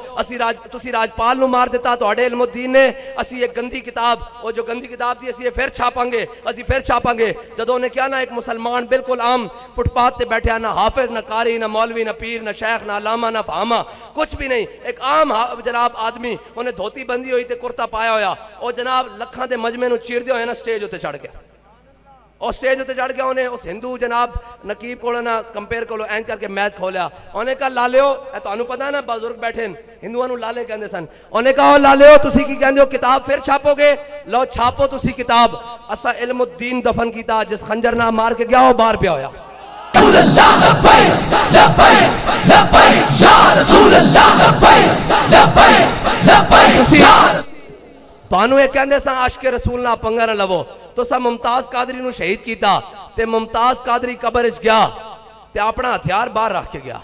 तुसी राजपाल नु मार दिता, तुहाडे इल्मुद्दीन ने, असी एक गंदी किताब, वो जो गंदी किताब थी असी फिर छापांगे, असी फिर छापांगे। जदों ने क्या ना, एक मुसलमान बिल्कुल आम फुटपाथ पे बैठा, ना हाफिज, ना कारी, ना मौलवी, ना पीर, ना शेख, ना अलामा, ना फामा, कुछ भी नहीं, एक आम जनाब आदमी, उन्हें धोती बंदी हुई थी, कुर्ता पाया होया, और जनाब लखा के मजमे नूं चीर दिया होया ना, स्टेज उत्ते चढ़ गया। और स्टेज उत्ते चढ़ गया, उन्हें उस हिंदू जनाब नकीब को ना कंपेयर को एंक करके मैच खोलिया। उन्हें कहा लालिओ, तुहानू पता है ना बुजुर्ग बैठे हिंदुओं नूं लाले कहंदे सन। उन्हें कहा लालिओ तुसी की कहंदे हो, किताब फिर छापोगे? लो छापो तुसी किताब। असा इल्मुद्दीन दफन कीता, जिस खंजर ना मार के गया वो बाहर पिया होया। तुहानू ये कहंदे सन आशिक रसूल ना पंगा ना लवो, तो सा मुमताज कादरी नूं शहीद कीता, ते मुमताज कादरी कबर च गया ते अपना हथियार बाहर रख के गया।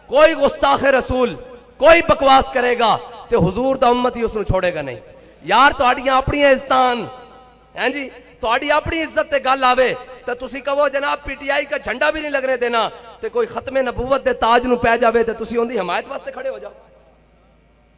कोई गुस्ताख रसूल कोई बकवास करेगा ते हुजूर दा उम्मत ही उसनूं छोड़ेगा नहीं। यार तुहाडियां अपनियां इज्जतां हैं जी, तुहाडी अपनी इज्जत ते गल आवे ते तुसी कहो जनाब पीटीआई का झंडा भी नहीं लगने देना, ते कोई खत्मे नबूवत दे ताज नूं पै जावे ते तुसी उहदी हिमायत वास्ते खड़े हो जाओ।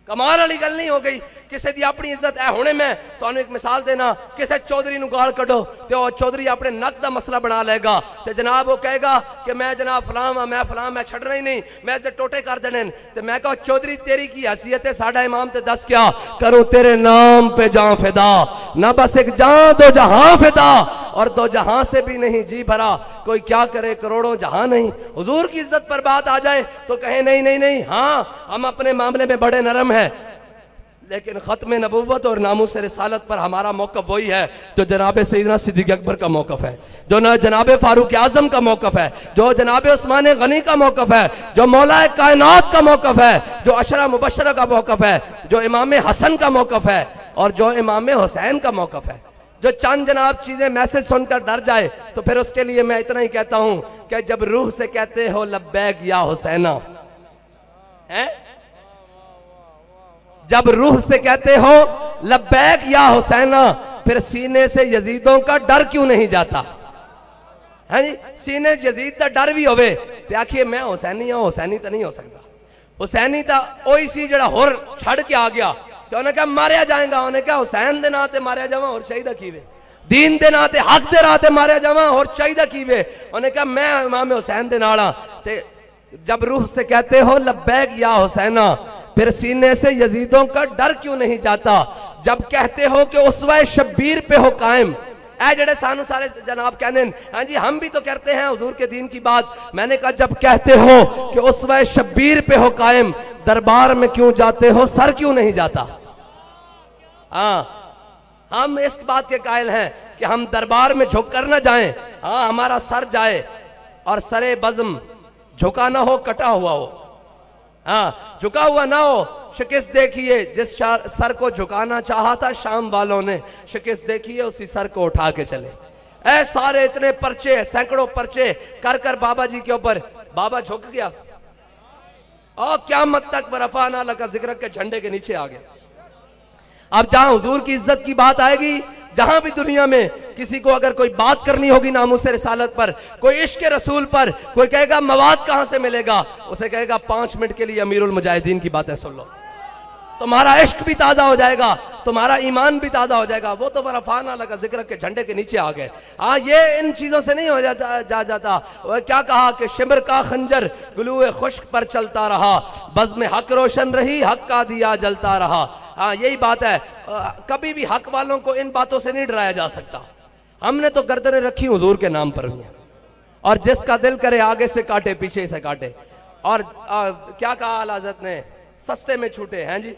कमाल वाली गल नहीं हो गई। किसी की अपनी इज्जत है। हुणे मैं तुहानू एक मिसाल देना, किसी चौधरी नूं गाल कढो ते वो चौधरी अपने नक का मसला बना लेगा, ते जनाब वो कहेगा कि मैं जनाब फलां हाँ, मैं फलां, मैं छड्डना ही नहीं, मैं इसे टोटे कर देने। ते मैं कहा चौधरी तेरी की हैसियत है, साडा इमाम ते दस क्या करूं तेरे नाम पे जान फिदा, ना बस एक जान दो जहां फिदा, और दो जहां से भी नहीं जी भरा, कोई क्या करे करोड़ों जहां नहीं। हुजूर की इज्जत पर बात आ जाए तो कहे नहीं नहीं नहीं, हाँ हम अपने मामले में बड़े नरम हैं, लेकिन खत्म नबूवत और नामूस रिसालत पर हमारा मौकफ वही है जो जनाब सैयदना सिद्दीक अकबर का मौकफ है, जो न जनाब फारूक आजम का मौकफ है, जो जनाब उस्मान गनी का मौकफ है, जो मौला कायनात का मौकफ है, जो अशरा मुबशरा का मौकफ है, जो इमाम हसन का मौकफ है, और जो इमाम हुसैन का मौकफ है। जो चंद जनाब चीजें मैसेज सुनकर डर जाए तो फिर उसके लिए मैं इतना ही कहता हूं कि जब रूह से कहते हो लब्बैक या हुसैना, हैं? जब रूह से कहते हो लब्बैक या हुसैना, फिर सीने से यजीदों का डर क्यों नहीं जाता? है जी, सीने यजीद का डर भी होवे ते आखिए मैं हुसैनी हूं, हुसैनी तो नहीं हो सकता। हुसैनी तो ओही सी जड़ा होर छड़ के आ गया, तो उन्हें कहा मारिया जाएगा, उन्हें कहा हुसैन दे नाम ते मारिया जावा और शहीद कीवे। दीन दे नाते हक दे राह ते मारे जावा और चाहिदा की वे। उन्हें कहा मैं इमाम हुसैन दे नाल हां। ते जब रूह से कहते हो लब्बैक या हुसैना, फिर सीने से यजीदों का डर क्यों नहीं जाता? जब कहते हो कि उसवा शब्बीर पे हो कायम, ऐ जड़े सानू सारे जनाब कहने हाँ जी हम भी तो करते हैं हुजूर के दीन की बात। मैंने कहा जब कहते हो कि उसवा शब्बीर पे हो कायम, दरबार में क्यों जाते हो, सर क्यों नहीं जाता? हाँ, हम इस बात के कायल हैं कि हम दरबार में झुक कर ना जाएं, हाँ हमारा सर जाए और सरे बज़्म झुका ना हो, कटा हुआ हो, हाँ झुका हुआ ना हो। शिकस्त देखिए, जिस सर को झुकाना चाहा था शाम वालों ने, शिकस्त देखिए उसी सर को उठा के चले। ऐ सारे इतने पर्चे, सैकड़ों पर्चे कर कर बाबा जी के ऊपर, बाबा झुक गया और क़यामत तक बरफाना लका जिक्र के झंडे के नीचे आ गया। अब जहां हुजूर की इज्जत की बात आएगी, जहां भी दुनिया में किसी को अगर कोई बात करनी होगी नामूस रिसालत पर, कोई इश्क रसूल पर, कोई कहेगा मवाद कहां से मिलेगा, उसे कहेगा 5 मिनट के लिए अमीरुल मुजाहिदीन की बातें सुन लो, तुम्हारा इश्क भी ताजा हो जाएगा, तुम्हारा ईमान भी ताजा हो जाएगा। वो तो बरफाना लगा जिक्र के झंडे के नीचे आ गए। हाँ, ये इन चीजों से नहीं हो जाता। वो क्या कहा कि शिमर का खंजर गुलूए खुश्क पर चलता रहा, बज़्म हक रोशन रही, हक का दिया जलता रहा। हाँ, यही बात है। कभी भी हक वालों को इन बातों से नहीं डराया जा सकता। हमने तो गर्दनें रखी हुजूर के नाम पर भी, और जिसका दिल करे आगे से काटे पीछे से काटे। और क्या कहा आला हज़रत ने, सस्ते में छूटे हैं जी,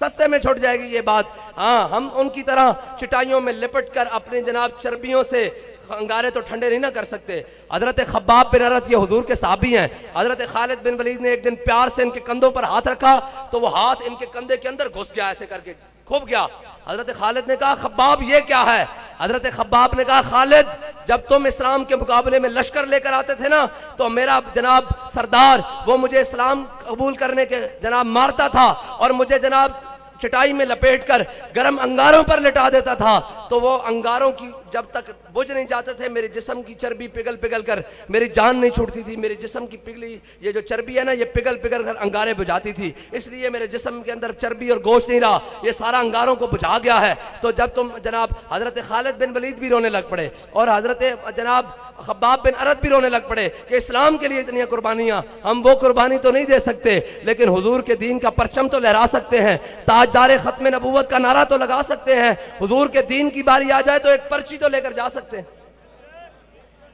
सस्ते में छूट जाएगी ये बात। हाँ, हम उनकी तरह चिटाइयों में लिपट कर अपने जनाब चर्बियों से अंगारे तो ठंडे नहीं ना कर सकते। हजरत खब्बाब बिन अरत ये हुजूर के साहबी हैं। हजरत खालिद बिन वलीद ने एक दिन प्यार से इनके कंधों पर हाथ रखा तो वो हाथ इनके कंधे के अंदर घुस गया, ऐसे करके खूब गया। हजरत खालिद ने कहा खब्बाब ये क्या है? हजरत खब्बाब ने कहा खालिद, जब तुम इस्लाम के मुकाबले में लश्कर लेकर आते थे ना, तो मेरा जनाब सरदार वो मुझे इस्लाम कबूल करने के जनाब मारता था और मुझे जनाब चटाई में लपेटकर गर्म अंगारों पर लिटा देता था। तो वो अंगारों की जब तक बुझ नहीं जाते थे, मेरे जिस्म की चर्बी पिघल पिघल कर मेरी जान नहीं छूटती थी। मेरे जिस्म की पिघली ये जो चर्बी है ना, ये पिघल पिघल कर अंगारे बुझाती थी, इसलिए मेरे जिस्म के अंदर चर्बी और गोश्त नहीं रहा, ये सारा अंगारों को बुझा गया है। तो जब तुम जनाब हजरत खालिद बिन वलीद भी रोने लग पड़े और हजरत जनाब खब्बाब बिन अरत भी रोने लग पड़े कि इस्लाम के लिए इतनी कुर्बानियां, हम वो कुर्बानी तो नहीं दे सकते, लेकिन हुजूर के दीन का परचम तो लहरा सकते हैं, ताजदार खत्म नबूवत का नारा तो लगा सकते हैं। हुजूर के दीन की बारी आ जाए तो एक पर्ची तो लेकर जा सकते हैं,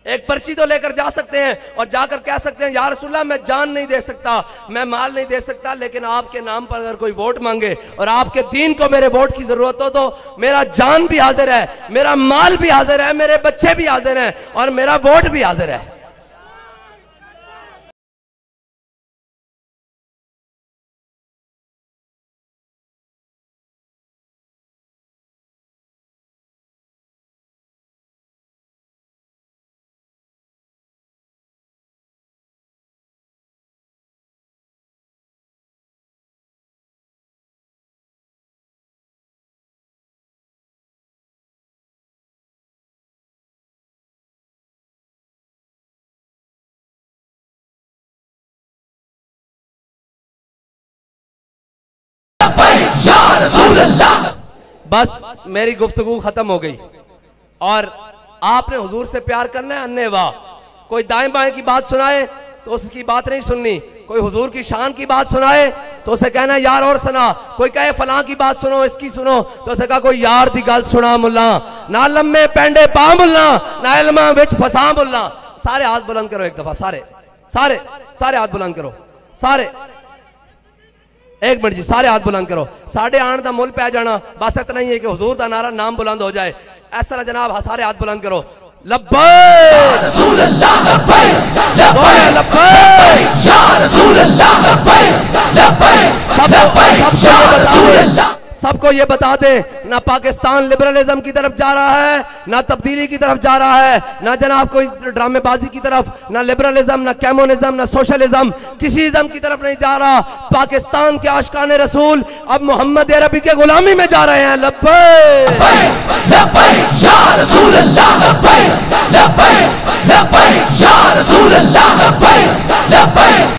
एक पर्ची तो लेकर जा सकते हैं और जाकर कह सकते हैं या रसूलल्लाह मैं जान नहीं दे सकता, मैं माल नहीं दे सकता, लेकिन आपके नाम पर अगर कोई वोट मांगे और आपके दीन को मेरे वोट की जरूरत हो तो मेरा जान भी हाजिर है, मेरा माल भी हाजिर है, मेरे बच्चे भी हाजिर हैं और मेरा वोट भी हाजिर है। बस मेरी गुफ्तगू खत्म हो गई और आपने हुजूर से प्यार करना है अन्ने वाह। कोई दाएं बाएं की बात सुनाए तो उसकी बात नहीं सुननी, कोई हुजूर की शान की बात सुनाए तो उसे कहना यार और सुना, कोई कहे फलां की बात सुनो इसकी सुनो तो उसे कहा कोई यार दी गल सुना मुल्ला, ना लम्मे पेंडे पा मुल्ला, ना इल्मा विच फसा मुल्ला। सारे हाथ बुलंद करो एक दफा, सारे सारे सारे हाथ बुलंद करो, सारे एक मिनट जी, सारे हाथ बुलंद करो। साढ़े आठ का मुल पै जाना, बस इतना ही है कि हुजूर का नारा नाम बुलंद हो जाए। इस तरह जनाब सारे हाथ बुलंद करो। लब्बैक रसूल अल्लाह, लब्बैक लब्बैक लब्बैक या रसूल अल्लाह, लब्बैक लब्बैक लब्बैक या रसूल अल्लाह। सबको ये बता दे, ना पाकिस्तान लिबरलिज्म की तरफ जा रहा है, ना तब्दीली की तरफ जा रहा है, ना जनाब कोई ड्रामेबाजी की तरफ, ना लिबरलिज्म, ना कम्युनिज्म, ना सोशलिज्म, किसी इज्म की तरफ नहीं जा रहा। पाकिस्तान के आशिकाने रसूल अब मोहम्मद अरबी के गुलामी में जा रहे हैं। लब्बैक लब्बैक या रसूल अल्लाह, लब्बैक लब्बैक लब्बैक या रसूल अल्लाह, लब्बैक लब्बैक।